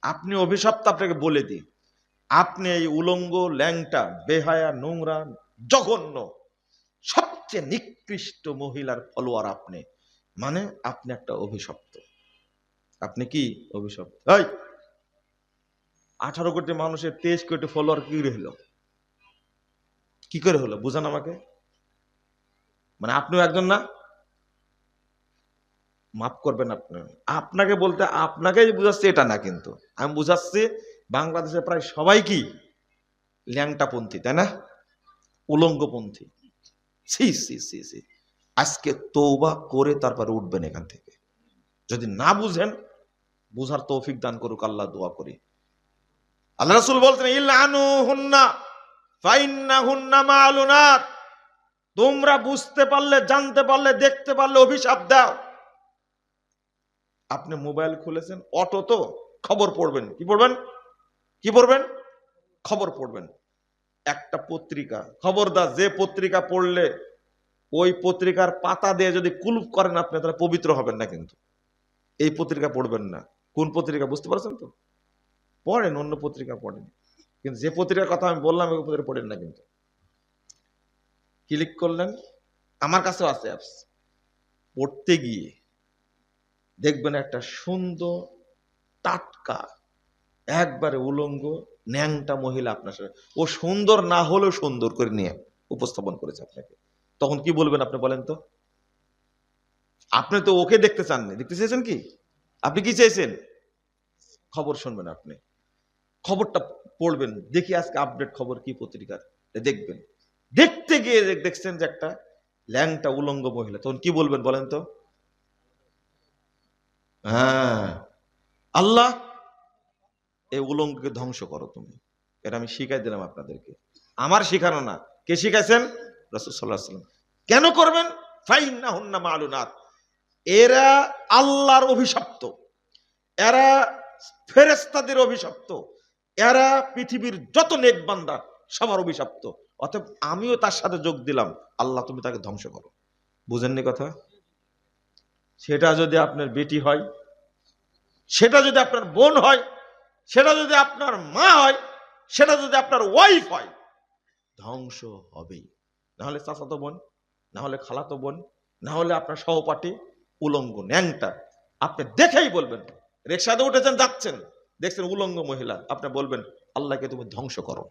আপনি অভিশপ্ত, আপনাকে বলে দিই, আপনি এই উলঙ্গ, ল্যাংটা, বেহায়া, নোংরা, জঘন্য, সবচেয়ে নিকৃষ্ট মহিলার ফলোয়ার আপনি। মানে আপনি একটা অভিশপ্ত। আপনি কি অভিশপ্ত? এই 18 কোটি মানুষের 23 কোটি ফলোয়ার কি করে হলো? কি করে হলো বুঝান আমাকে। মানে আপনিও একজন না? মাফ করবেন আপনি, আপনাকে বলতে আপনাকেই বুঝাচ্ছি এটা না, কিন্তু আমি বুঝাচ্ছি বাংলাদেশে প্রায় সবাই কি ল্যাংটাপন্থী, তাই না? উলঙ্গপন্থী। সি সি সি সি, আজকে তওবা করে তারপরে উঠবেন এখান থেকে। যদি না বুঝেন, বুঝার তৌফিক দান করুক আল্লাহ, দোয়া করি। আল্লাহ রাসূল বলতেন ইলআনুহুন্না ফাইন্নাহুন্না মালুনাত, তোমরা বুঝতে পারলে, জানতে পারলে, দেখতে পারলে অভিশাপ দাও। আপনি মোবাইল খুলেছেন, অটো তো খবর পড়বেন, কি পড়বেন? কি পড়বেন? খবর পড়বেন। একটা পত্রিকা, খবরদার, যে পত্রিকা পড়লে ওই পত্রিকার পাতা দিয়ে যদি কুলুপ করেন আপনি, তাহলে পবিত্র হবেন না। কিন্তু এই পত্রিকা পড়বেন না। কোন পত্রিকা বুঝতে পারছেন তো? পড়েন, অন্য পত্রিকা পড়েন, কিন্তু যে পত্রিকার কথা আমি বললাম ওই পত্রিকা পড়েন না। কিন্তু ক্লিক করলেন, আমার কাছেও আছে অ্যাপস, পড়তে গিয়ে দেখবেন একটা সুন্দর, টাটকা, একবারে উলঙ্গ, ন্যাংটা মহিলা আপনার সাথে, ও সুন্দর না হলেও সুন্দর করে নিয়ে উপস্থাপন করেছে আপনাকে। তখন কি বলবেন আপনি বলেন তো? আপনি তো ওকে দেখতে চাননি, দেখতে চেয়েছেন কি? আপনি কি চেয়েছেন? খবর শুনবেন আপনি, খবরটা পড়বেন, দেখি আজকে আপডেট খবর কি পত্রিকার, দেখবেন। দেখতে গিয়ে দেখছেন যে একটা ল্যাংটা উলঙ্গ মহিলা, তখন কি বলবেন বলেন তো? হ্যাঁ, আল্লাহ এই উলঙ্গকে ধ্বংস করো তুমি। এটা আমি শিখাই দিলাম আপনাদেরকে, আমার শিখানো না। কে শিখাইছেন? রাসূল সাল্লাল্লাহু আলাইহি ওয়াসাল্লাম। কেন করবেন? ফাইন্নাহুন্না মালুনাত, এরা আল্লাহর অভিশপ্ত, এরা ফেরেশতাদের অভিশপ্ত, এরা পৃথিবীর যত নেক বান্দা সবার অভিশপ্ত। অতএব আমিও তার সাথে যোগ দিলাম, আল্লাহ তুমি তাকে ধ্বংস করো। বুঝেননি কথা? সেটা যদি আপনার বেটি হয়, সেটা যদি আপনার বোন হয়, সেটা যদি আপনার মা হয়, সেটা যদি আপনার ওয়াইফ হয়, ধ্বংস হবেই। না হলে চাচাতো বোন, না হলে খালাতো বোন, না হলে আপনার সহপাঠী, উলঙ্গ, ন্যাংটা, আপনি দেখেই বলবেন। রিকশাতে উঠেছেন, যাচ্ছেন, দেখছেন উলঙ্গ মহিলা, আপনি বলবেন আল্লাহকে তুমি ধ্বংস করো,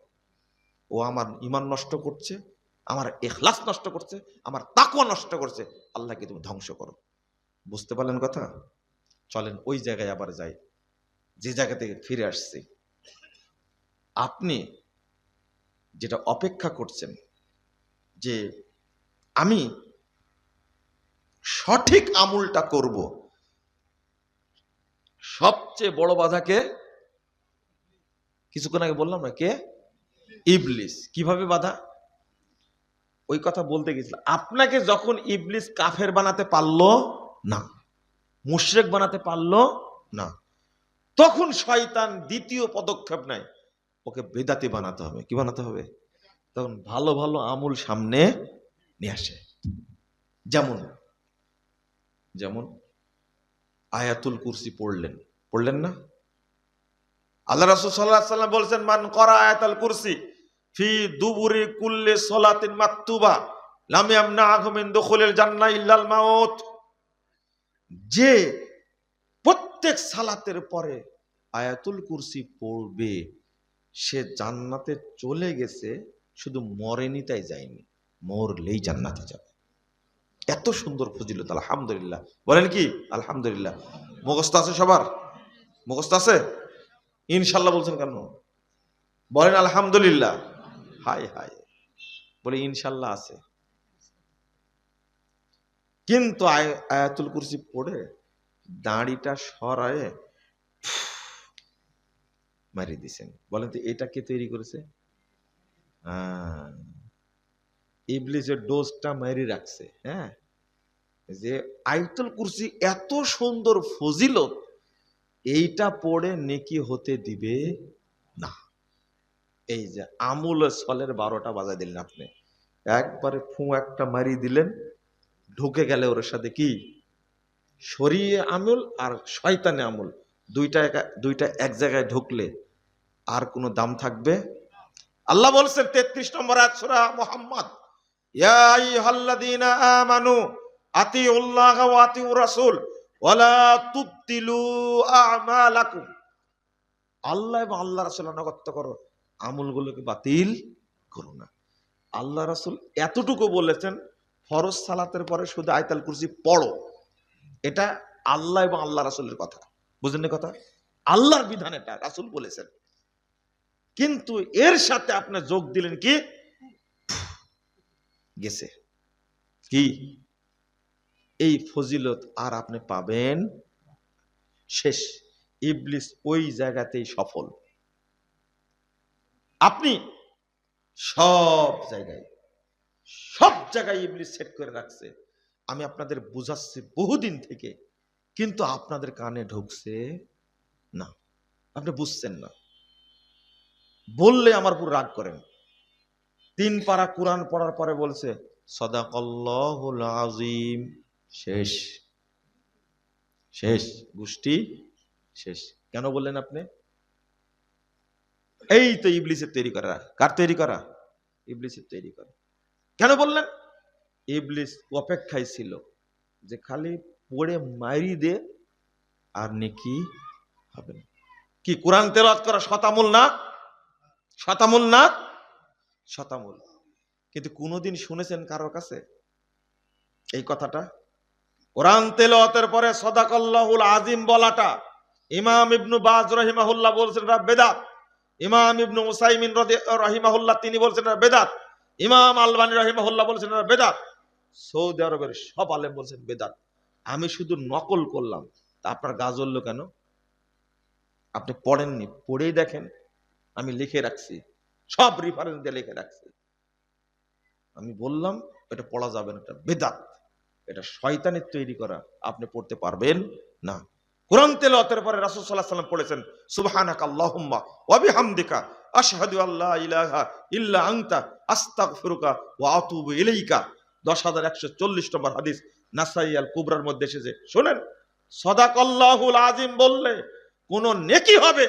ও আমার ঈমান নষ্ট করছে, আমার ইখলাস নষ্ট করছে, আমার তাকওয়া নষ্ট করছে, আল্লাহকে তুমি ধ্বংস করো। বুঝতে পারলেন কথা? চলেন ওই জায়গায় আবার যাই, যে জায়গা থেকে ফিরে আসছি। আপনি যেটা অপেক্ষা করছেন যে আমি সঠিক আমলটা করব, সবচেয়ে বড় বাধাকে কিছুক্ষণ আগে বললাম না, কে? ইবলিস। কিভাবে বাধা? ওই কথা বলতে গেছিলাম। আপনাকে যখন ইবলিস কাফের বানাতে পারলো না, মুশরিক বানাতে পারলো না, তখন শয়তান দ্বিতীয় পদক্ষেপ নেয়, ওকে বেদাতি বানাতে হবে। কি বানাতে হবে? তখন ভালো ভালো আমল সামনে নিয়ে আসে। যেমন যেমন আয়াতুল কুরসি পড়লেন, পড়লেন না? আল্লাহ রাসূল সাল্লাল্লাহু আলাইহি ওয়াসাল্লাম বলেছেন মান করা আয়াতুল কুরসি ফি দুবুরি কুল্লি সালাতিন মাকতুবা লাম ইয়ামনাহু মিন দুখুলিল জান্নাহ ইল্লাল মাউত। যে প্রত্যেক সালাতের পরে আয়াতুল কুরসি পড়বে, সে জান্নাতে চলে গেছে, শুধু মরেনি তাই যায়নি, মরলেই জান্নাতে যাবে। এত সুন্দর ফজিলত, আলহামদুলিল্লাহ। বলেন কি আলহামদুলিল্লাহ? মুখস্থ আছে সবার? মুখস্থ আছে? ইনশাল্লাহ বলছেন কেন? বলেন আলহামদুলিল্লাহ। হাই হাই, বলে ইনশাল্লাহ আছে। কিন্তু আয়াতুল কুরসি পড়ে দাড়িটা সরায়ে মারিয়ে দিছেন। বলেন তো এটা কে তৈরি করেছে? ইবলিসের ডোজটা মেরে রাখছে। হ্যাঁ, যে আয়াতুল কুরসি এত সুন্দর ফজিলত, এইটা পড়ে নেকি হতে দিবে না। এই যে আমুল সলের 12টা বাজায় দিলেন আপনি, একবারে একটা মারি দিলেন, ঢুকে গেলে ওর সাথে কি শরীয় আমল আর শয়তানি আমল, দুইটা এক জায়গায় ঢুকলে আর কোনো দাম থাকবে। আল্লাহ বলছেন 33 নম্বর আয়াত সূরা মুহাম্মদ, ইয়া আইয়ুহাল্লাযীনা আমানু আতিউল্লাহ ওয়া আতিউর রাসূল ওয়ালা তুবতিলু আমালাকুম। আল্লাহ এবং আল্লাহ রাসূল আনুগত্য করো, আমলগুলোকে বাতিল করো না। আল্লাহ রাসূল এতটুকু বলেছেন, ফরজ সালাতের পরে শুধু আয়াতুল কুরসি পড়ো। এটা আল্লাহ এবং আল্লাহ রাসূলের কথা, বুঝলেন কথা? আল্লাহর বিধান, এটা রাসূল বলেছেন। কিন্তু এর সাথে আপনি যোগ দিলেন কি, গেছে কি এই ফজিলত আর আপনি পাবেন শেষ। ইবলিস ওই জায়গাতেই সফল। আপনি সব জায়গায় ইবলিস সেট করে রাখছে। আমি আপনাদের বুঝাচ্ছি বহুদিন থেকে, কিন্তু আপনাদের কানে ঢুকছে না, আপনি বুঝছেন না। বললে আমার পুরো রাগ করেন। 3 পারা কোরআন পড়ার পরে বলছে সাদাকাল্লাহুল আযীম, শেষ শেষ গোষ্ঠী শেষ। কেন বললেন আপনি? এই তো ইবলিসের তৈরি করা। কার তৈরি করা? ইবলিসের তৈরি করা। কেন বললেন? ইবলিস অপেক্ষায় ছিল যে খালি পড়ে মারি দে আর নেকি হবে না। কি কোরআন তেলাওয়াত করা শতামূল না? শতামূল না? শতামূল। কিন্তু কোনদিন শুনেছেন কারোর কাছে এই কথাটা? কোরআন তেলাওয়াতের পরে সাদাকাল্লাহুল আযীম বলাটা ইমাম ইবনু বাজ রাহিমাহুল্লাহ বলছেন এটা বেদাত। ইমাম ইবনু উসাইমিন রাহিমাহুল্লাহ তিনি বলছেন এটা বেদাত। ইমাম আলবানী রাহিমাহুল্লাহ বলছেন এটা বেদাত। সৌদি আরবের সব আলেম বলছেন বেদাত। আমি শুধু নকল করলাম, তা আপনার গা জ্বললো কেন? আপনি পড়েননি, পড়েই দেখেন। আমি লিখে রাখছি, সব রেফারেন্স দিয়ে লিখে রাখছি। আমি বললাম এটা পড়া যাবে না, এটা বেদাত, এটা শয়তানের তৈরি করা, আপনি পড়তে পারবেন না। কোরআন তেলাওয়াতের পরে রাসূল সাল্লাল্লাহু আলাইহি ওয়াসাল্লাম পড়েছেন সুবহানাকাল্লাহুম্মা ওয়া বিহামদিকা আশহাদু আল্লা ইলাহা ইল্লা আনতা আস্তাগফিরুকা ওয়া আতুবু ইলাইকা। 10140 নম্বর হাদিস, নাসাই আল কুবরার মধ্যে এসেছে। শুনেন, সাদাকাল্লাহুল আযীম বললে কোন নেকি হবে,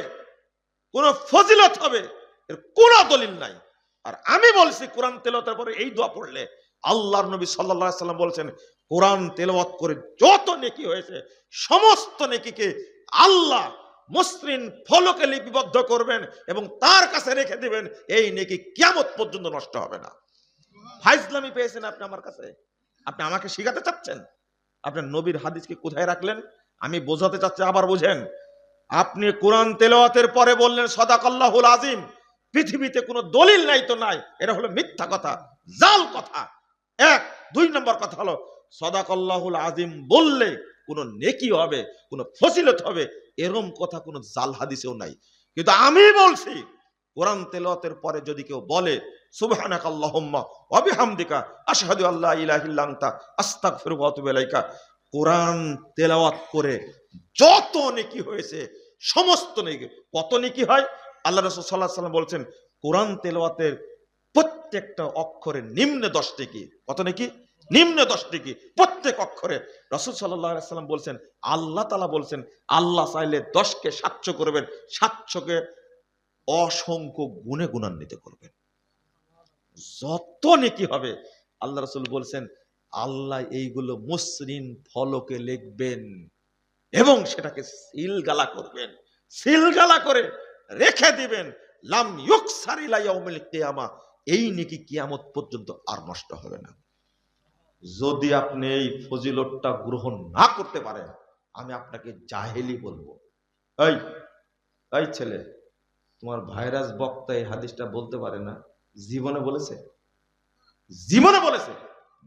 কোন ফজিলত হবে, এর কোন দলিল নাই। আর আমি বলছি কোরআন তেলাওয়াতের পরে এই দোয়া পড়লে আল্লাহর নবী সাল্লাল্লাহু আলাইহি ওয়াসাল্লাম বলেছেন কোরআন তেলাওয়াত করে যত নেকি হয়েছে সমস্ত নেকিকে আল্লাহ মসৃণ ফলকে লিপিবদ্ধ করবেন এবং তার কাছে রেখে দিবেন। এই নেকি কিয়ামত পর্যন্ত নষ্ট হবে না। ফাইজলামি পেয়েছেন আপনি আমার কাছে? আপনি আমাকে শিখাতে চাচ্ছেন? আপনার নবীর হাদিসকে কোথায় রাখলেন? আমি বোঝাতে চাচ্ছি, আবার বুঝেন। আপনি কোরআন তেলাওয়াতের পরে বললেন সাদাকাল্লাহুল আযীম, পৃথিবীতে কোনো দলিল নাই তো নাই, এটা হলো মিথ্যা কথা, জাল কথা। 1 2 নম্বর কথা হলো সাদাকাল্লাহুল আযীম বললে কোনো নেকি হবে, কোনো ফজিলত হবে, এরকম কথা কোনো জাল হাদিসেও নাই। কিন্তু আমি বলছি কোরআন তেলাওয়াতের পরে যদি কেউ বলে সুবহানাকাল্লাহুম্মা ওয়া বিহামদিকা আশহাদু আল্লা ইলাহা ইল্লা আনতা আস্তাগফিরুকা ওয়া আতুবু ইলাইকা, কোরআন তেলাওয়াত করে যত নেকি হয়েছে সমস্ত নেকি। কত নেকি হয়? আল্লাহ রাসূল সাল্লাল্লাহু আলাইহি ওয়াসাল্লাম বলছেন কোরআন তেলাওয়াতের প্রত্যেকটা অক্ষরে নিম্নে 10 নেকি। কত নেকি? নিম্নে 10 নেকি প্রত্যেক অক্ষরে। রাসূল সাল্লাল্লাহু আলাইহি ওয়াসাল্লাম বলছেন, আল্লাহ তাআলা বলছেন আল্লাহ চাইলে 10কে 700 করবেন, 700কে অসংখ্য গুণে গুণান্বিত করবেন। যত নেকি হবে আল্লাহ রাসূল বলছেন আল্লাহ এইগুলো মসৃণ ফলকে লিখবেন এবং সেটাকে সিলগালা করবেন, সিলগালা করে রেখে দিবেন। লাম ইউকসার ইলা ইয়াউমিল কিয়ামা, এই নেকি কিয়ামত পর্যন্ত আর নষ্ট হবে না। যদি আপনি এই ফজিলতটা গ্রহণ না করতে পারেন, আমি আপনাকে জাহেলি বলবো। এই এই ছেলে, তোমার ভাইরাস বক্তা এই হাদিসটা বলতে পারে না? জীবনে বলেছে? জীবনে বলেছে?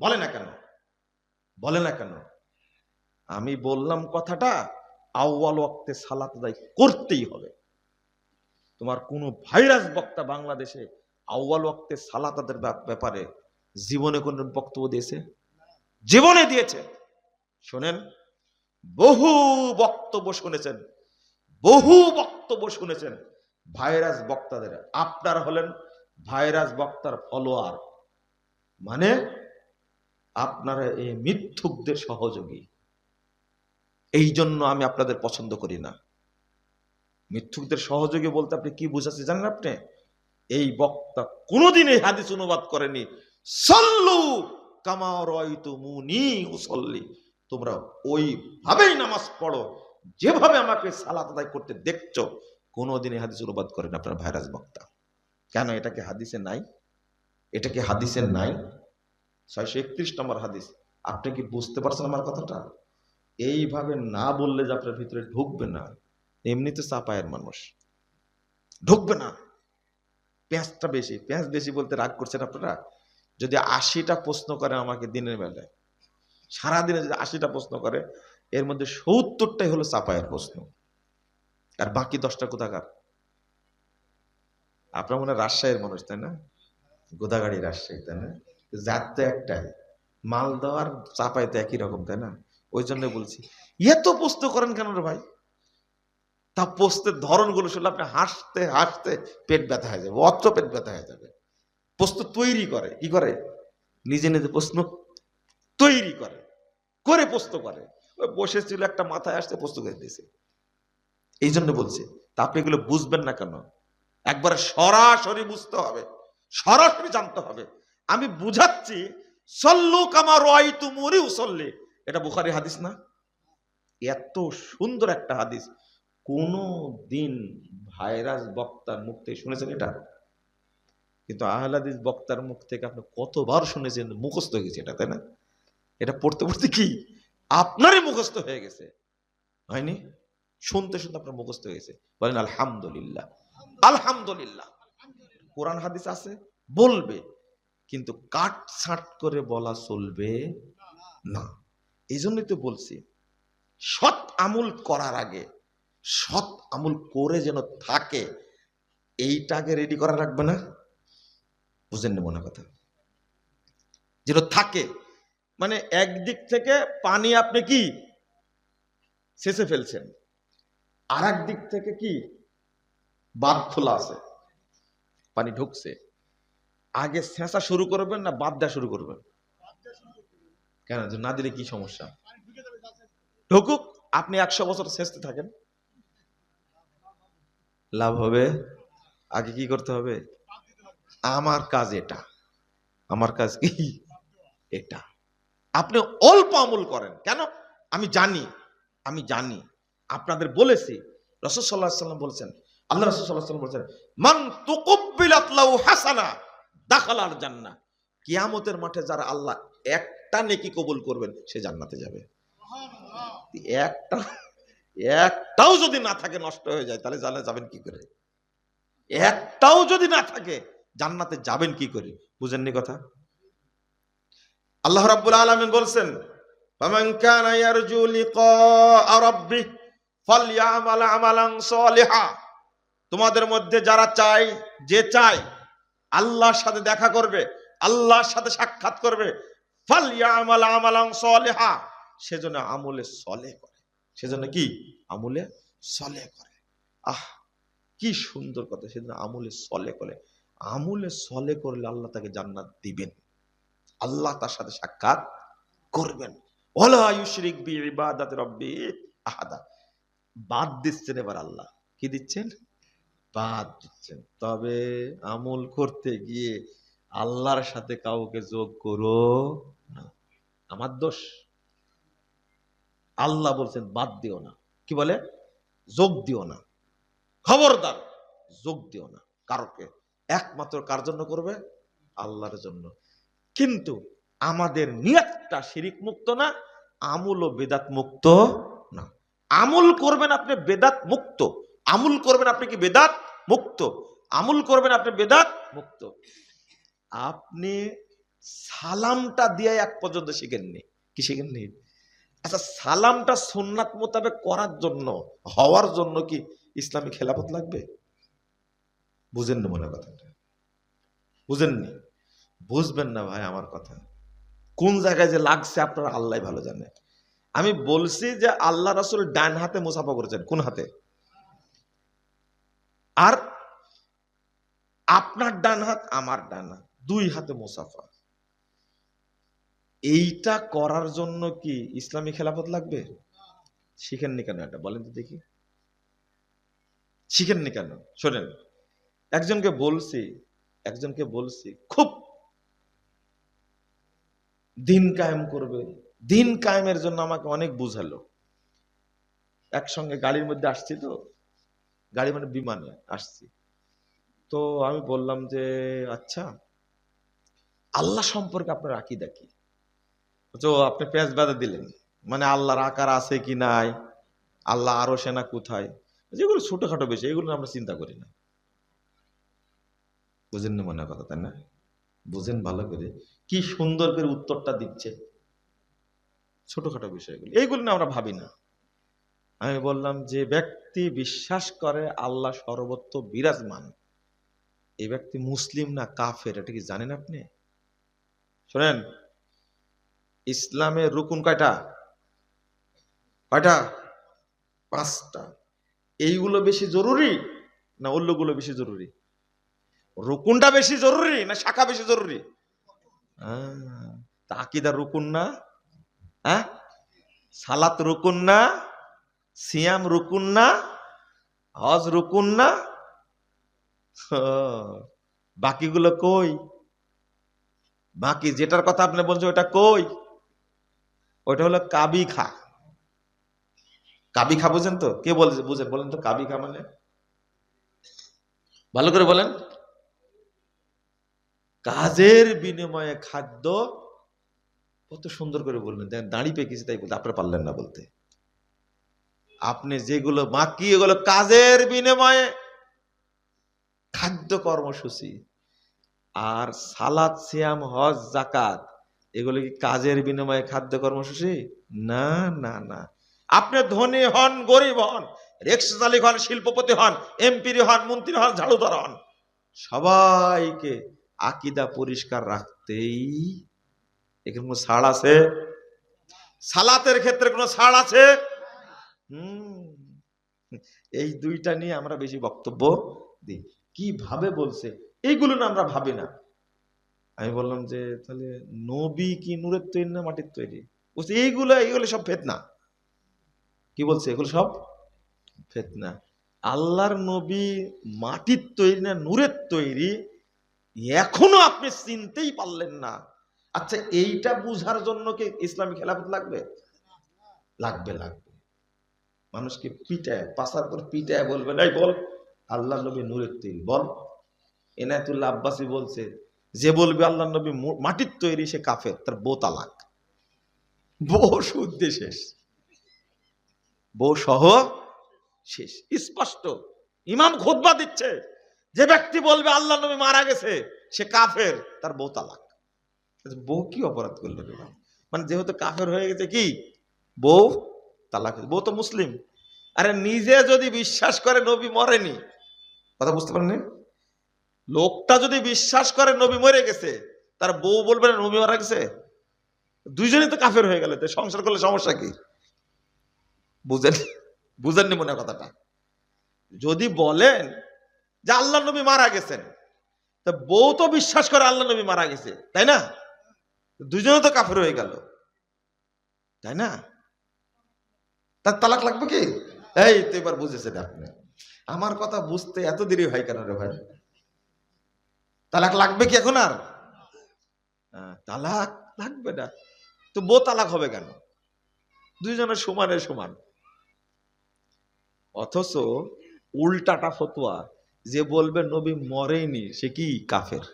বলে না কেন? বলে না কেন? আমি বললাম কথাটা আউয়াল ওয়াক্তে সালাত আদায় করতেই হবে। তোমার কোন ভাইরাস বক্তা বাংলাদেশে আউয়াল ওয়াক্তে সালাত আদায়ের ব্যাপারে জীবনে কোন বক্তব্য দিয়েছে? জীবনে দিয়েছে। শোনেন, বহু বক্তব্য শুনেছেন, বহু বক্তব্য শুনেছেন ভাইরাস বক্তাদের। আপনারা হলেন ভাইরাস বক্তার ফলোয়ার, মানে আপনারা এই মিথ্যুকদের সহযোগী। এই জন্য আমি আপনাদের পছন্দ করি না। মিথ্যুকদের সহযোগী বলতে আপনি কি বুঝাচ্ছি জানেন? আপনি এই বক্তা কোনোদিন এই হাদিস অনুবাদ করেনি সল্লু কামা রাআইতুমুনি উসাল্লি, তোমরা ওইভাবেই নামাজ পড়ো যেভাবে আমাকে সালাত আদায় করতে দেখছো। কোনোদিন এই হাদিস অনুবাদ করেন আপনার ভাইরাস বক্তা। কেন? এটা কি হাদিসে নাই? এটা কি হাদিসে নাই? 631 নম্বর হাদিস। আপনি কি বুঝতে পারছেন আমার কথাটা? এইভাবে না বললে যে আপনার ভিতরে ঢুকবে না। এমনিতে চাপায়ের মানুষ ঢুকবে না। পেঁয়াজটা বেশি, পেঁয়াজ বেশি বলতে রাগ করছেন আপনারা? যদি 80টা প্রশ্ন করে আমাকে দিনের বেলায়, সারাদিনে যদি 80টা প্রশ্ন করে, এর মধ্যে 70টাই হলো চাপায়ের প্রশ্ন, আর বাকি 10টা কোথাকার? আপনার মনে হয় রাজশাহীর মানুষ, তাই না? গোদাগাড়ি রাজশাহী, তাই না? জাত তো একটাই, মালদা আর চাপাই তো একই রকম, তাই না? ওই জন্য বলছি এত প্রশ্ন করেন কেন রে ভাই? তা প্রশ্নের ধরন গুলো শুনলে আপনি হাসতে হাসতে পেট ব্যথা হয়ে যাবে, অত পেট ব্যথা হয়ে যাবে। প্রশ্ন তৈরি করে, কি করে? নিজে নিজে প্রশ্ন তৈরি করে, করে প্রশ্ন করে। ওই বসেছিল একটা মাথায় আসতে প্রশ্ন করে দিয়েছে। এই জন্য বলছি, তা আপনি এগুলো বুঝবেন না কেন? একবারে সরাসরি বুঝতে হবে, সরাসরি জানতে হবে। আমি বুঝাচ্ছি সল্লু কামা রাআইতুমুনি উসাল্লি, এটা বুখারী হাদিস না? এত সুন্দর একটা হাদিস, কোন দিন ভাইরাস বক্তার মুখ থেকে শুনেছেন এটা? কিন্তু আহলে হাদিস বক্তার মুখ থেকে আপনি কতবার শুনেছেন, মুখস্থ হয়ে গেছে এটা, তাই না? এটা পড়তে পড়তে কি আপনারই মুখস্থ হয়ে গেছে, হয়নি? শুনতে শুনতে আপনার মুখস্থ হয়ে গেছে। বলেন আলহামদুলিল্লাহ। আলহামদুলিল্লাহ। কোরআন হাদিস আছে, বলবে, কিন্তু কাট ছাট করে বলা চলবে না। এই জন্যই তো বলছি, সৎ আমল করার আগে সৎ আমল করে যেন থাকে, এইটাকে রেডি করা রাখবে না? বুঝেন না মনে কথা? যেন থাকে, মানে একদিক থেকে পানি আপনি কি শেষে ফেলছেন, আর এক দিক থেকে কি বাঁধ খোলা আছে, পানি ঢুকছে। আগে ছেঁচা শুরু করবেন না বাদ দেওয়া শুরু করবেন? কেন? না দিলে কি সমস্যা? ঢুকুক, আপনি 100 বছর ছেঁচতে থাকেন, লাভ হবে? আগে কি করতে হবে? আমার কাজ এটা, আমার কাজ কি এটা। আপনি অল্প আমল করেন কেন? আমি জানি, আমি জানি, আপনাদের বলেছি, রাসূল সাল্লাল্লাহু আলাইহি ওয়াসাল্লাম বলেছেন, আল্লাহ রাসূল সাল্লাল্লাহু আলাইহি ওয়াসাল্লাম বলেছেন, মান তুকব্বিলাত লাহু হাসানা দাখালাল জান্নাহ। কিয়ামতের মাঠে যারা আল্লাহ একটা নেকি কবুল করবেন, সে জান্নাতে যাবে। একটা, একটাও যদি না থাকে, নষ্ট হয়ে যায়, তাহলে জান্নাতে যাবেন কি করে? একটাও যদি না থাকে, জান্নাতে যাবেন কি করে? বুঝেননি কথা? আল্লাহ রাব্বুল আলামিন বলছেন, ফামান কানা ইয়ারজু লিকা রাব্বিহ ফালইআমাল আমালান সলিহা। তোমাদের মধ্যে যারা চায়, যে চায় আল্লাহর সাথে দেখা করবে, আল্লাহর সাথে সাক্ষাৎ করবে, ফালইআমাল আমালান সলিহা, সেজন্য আমলে সলেহ করে। সেজন্য কি? আমলে সলেহ করে। আহ, কি সুন্দর কথা! সেজন্য আমলে সলেহ করে। আমলে সলেহ করলে আল্লাহ তাকে জান্নাত দিবেন, আল্লাহ তার সাথে সাক্ষাৎ করবেন। ওয়ালা ইউশরিক বিইবাদাতি রাব্বি আহাদা। বাদ দিচ্ছেন এবার আল্লাহ, কি দিচ্ছেন? বাদ দিচ্ছেন। তবে আমল করতে গিয়ে আল্লাহর সাথে কাউকে যোগ করো না। আমার দোষ? আল্লাহ বলছেন বাদ দিও না, কি বলে? যোগ দিও না, খবরদার যোগ দিও না কারোকে। একমাত্র কার জন্য করবে? আল্লাহর জন্য। কিন্তু আমাদের নিয়তটা শিরিক মুক্ত না, আমল ও বেদাত মুক্ত না। আমল করবেন আপনি বেদাত মুক্ত, আমল করবেন আপনি কি বেদাত মুক্ত, আমল করবেন আপনি বেদাত মুক্ত। আপনি সালামটা দিয়ে এক পর্যন্ত শিখেননি, কি শিখেননি? আচ্ছা, সালামটা সুন্নাত মোতাবেক করার জন্য, হওয়ার জন্য কি ইসলামী খেলাফত লাগবে? বুঝেন না মনে কথাটা? বুঝেননি? বুঝবেন না ভাই আমার কথা, কোন জায়গায় যে লাগছে আপনারা আল্লাহ ভালো জানে। আমি বলছি যে আল্লাহ রাসূল ডান হাতে মুসাফা করেছেন, কোন হাতে? আর আপনার ডান হাত আমার ডান হাত, দুই হাতে মুসাফা। এইটা করার জন্য কি ইসলামী খেলাফত লাগবে? শিখেননি কেন এটা বলেন তো দেখি, শিখেননি কেন? শোনেন, একজনকে বলছি খুব দিন কায়েম করবে, দিন কায়েমের জন্য আমাকে অনেক বুঝালো। একসঙ্গে গাড়ির মধ্যে আসছি, তো গাড়ি মানে বিমানে আসছি, তো আমি বললাম যে আচ্ছা আল্লাহ সম্পর্কে আপনার আকীদা কি? তো আপনি পেঁচ বাঁধা দিলেন, মানে আল্লাহর আকার আছে কি নাই, আল্লাহ আরো সেনা কোথায়, যেগুলো ছোটখাটো বিষয়, এগুলো আমরা চিন্তা করি না। বুঝেন না মনে কথা, তাই না? বুঝেন ভালো করে, কি সুন্দর করে উত্তরটা দিচ্ছে। ছোটখাটো বিষয়গুলো এইগুলো না আমরা ভাবি না। আমি বললাম যে ব্যক্তি বিশ্বাস করে আল্লাহ সর্বত্র বিরাজমান, এই ব্যক্তি মুসলিম না কাফের, এটা কি জানেন আপনি? শোনেন, ইসলামের রুকুন কয়টা? কয়টা? পাঁচটা। এইগুলো বেশি জরুরি না অন্যগুলো বেশি জরুরি? রুকুনটা বেশি জরুরি না শাখা বেশি জরুরি? তা আকীদার রুকুন না? হ্যাঁ, সালাত রুকুন না? সিয়াম রুকুন না? হজ রুকুন না? বাকিগুলো কই? বাকি যেটার কথা আপনি বলছেন ওটা কই? ওটা হলো কাবি খা। কাবি খা বুঝেন তো? কে বলছে বুঝেন বলেন তো কাবি খা মানে? ভালো করে বলেন। কাজের বিনিময়ে খাদ্য। কত সুন্দর করে বললেন, দাঁড়ি পেকেছি তাই বলতে, আপনারা পারলেন না বলতে। আপনি যেগুলো বাকি এগুলো কাজের বিনিময়ে খাদ্য কর্মসূচি। আর সালাত সিয়াম হজ যাকাত এগুলো কি কাজের বিনিময়ে খাদ্য কর্মসূচি? না না না। আপনি ধনী হন গরিব হন, রিক্সা চালক হন, শিল্পপতি হন, এমপি হন, মন্ত্রী হন, ঝাড়ুদার হন, সবাইকে আকীদা পরিষ্কার রাখতেই। এখানে কোনো ছাড় আছে? সালাতের ক্ষেত্রে কোনো ছাড় আছে? হুম, এই দুইটা নিয়ে আমরা বেশি বক্তব্য দিই। কিভাবে বলছে এইগুলো না আমরা ভাবি না। আমি বললাম যে তাহলে নবী কি নূরের তৈরি না মাটির তৈরি? বলছে এইগুলো এইগুলো সব ফিতনা। কি বলছে? এগুলো সব ফিতনা। আল্লাহর নবী মাটির তৈরি না নূরের তৈরি এখনো আপনি চিনতেই পারলেন না। আচ্ছা, এইটা বুঝার জন্য কি ইসলামী খেলাফত লাগবে? লাগবে, লাগবে। মানুষকে পিটায়, পাশার পর পিটায় বলবেন এই বল আল্লাহ নবী নূরের তৈরি, বল। এনায়েতুল্লাহ আব্বাসী বলছে যে বলবে আল্লাহ নবী মাটির তৈরি সে কাফের, তার বউ তালাক, বউ শুদ্ধে শেষ, বউ সহ শেষ, স্পষ্ট। ইমাম খুতবা দিচ্ছে, যে ব্যক্তি বলবে আল্লাহ নবী মারা গেছে সে কাফের, তার বউ তালাক। বউ কি অপরাধ করলো রে ভাই? মানে যেহেতু কাফের হয়ে গেছে কি বউ তালাক, বউ তো মুসলিম। আরে নিজে যদি বিশ্বাস করে নবী মরেনি, কথা বুঝতে পারেন? লোকটা যদি বিশ্বাস করে নবী মরে গেছে, তার বউ বলবে না নবী মারা গেছে? দুইজনই তো কাফের হয়ে গেল, সংসার করলে সমস্যা কি? বুঝেন? বুঝেননি মনে কথাটা? যদি বলেন যে আল্লাহ নবী মারা গেছেন, তা বউ তো বিশ্বাস করে আল্লাহ নবী মারা গেছে, তাই না? দুইজনে তো কাফের হয়ে গেল, তাই না? তার তালাক লাগবে কি? এই তো এবার বুঝেছেন আপনি। আমার কথা বুঝতে এত দেরি হয় কেন রে ভাই? তালাক লাগবে কি এখন আর? তালাক লাগবে না তো বউ তালাক হবে কেন? দুইজনের সমানে সমান। অথচ উল্টাটা ফতোয়া, যে বলবে নবী মরেনি সে কি কাফের।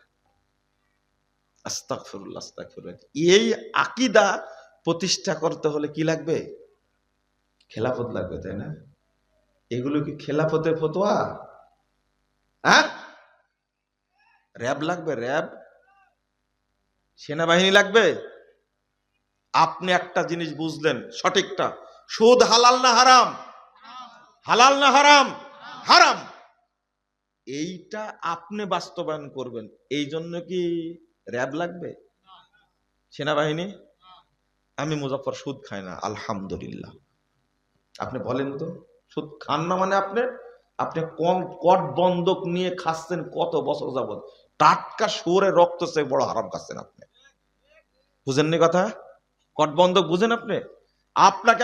আস্তাগফিরুল্লাহ, আস্তাগফিরুল্লাহ। এই আকীদা প্রতিষ্ঠা করতে হলে কি লাগবে? খেলাফত লাগবে, তাই না? এগুলো কি খেলাফতের ফতোয়া? হ্যাঁ, র্যাব লাগবে, র্যাব, সেনাবাহিনী লাগবে। আপনি একটা জিনিস বুঝলেন সঠিকটা, সুদ হালাল না হারাম? হালাল না হারাম? হারাম। এইটা আপনি বাস্তবায়ন করবেন। এই জন্য কি র্যাব লাগবে? সেনাবাহিনী? আমি মুজাফফর সুদ খাই না, আলহামদুলিল্লাহ। আপনি বলেন তো, সুদ খান না মানে আপনি আপনি কম কট বন্ধক নিয়ে খাচ্ছেন কত বছর যাবত, টাটকা শুয়োরের রক্ত চেয়ে বড় হারাম খাচ্ছেন আপনি। বুঝেননি কথা? কট বন্ধক বুঝেন আপনি? আপনাকে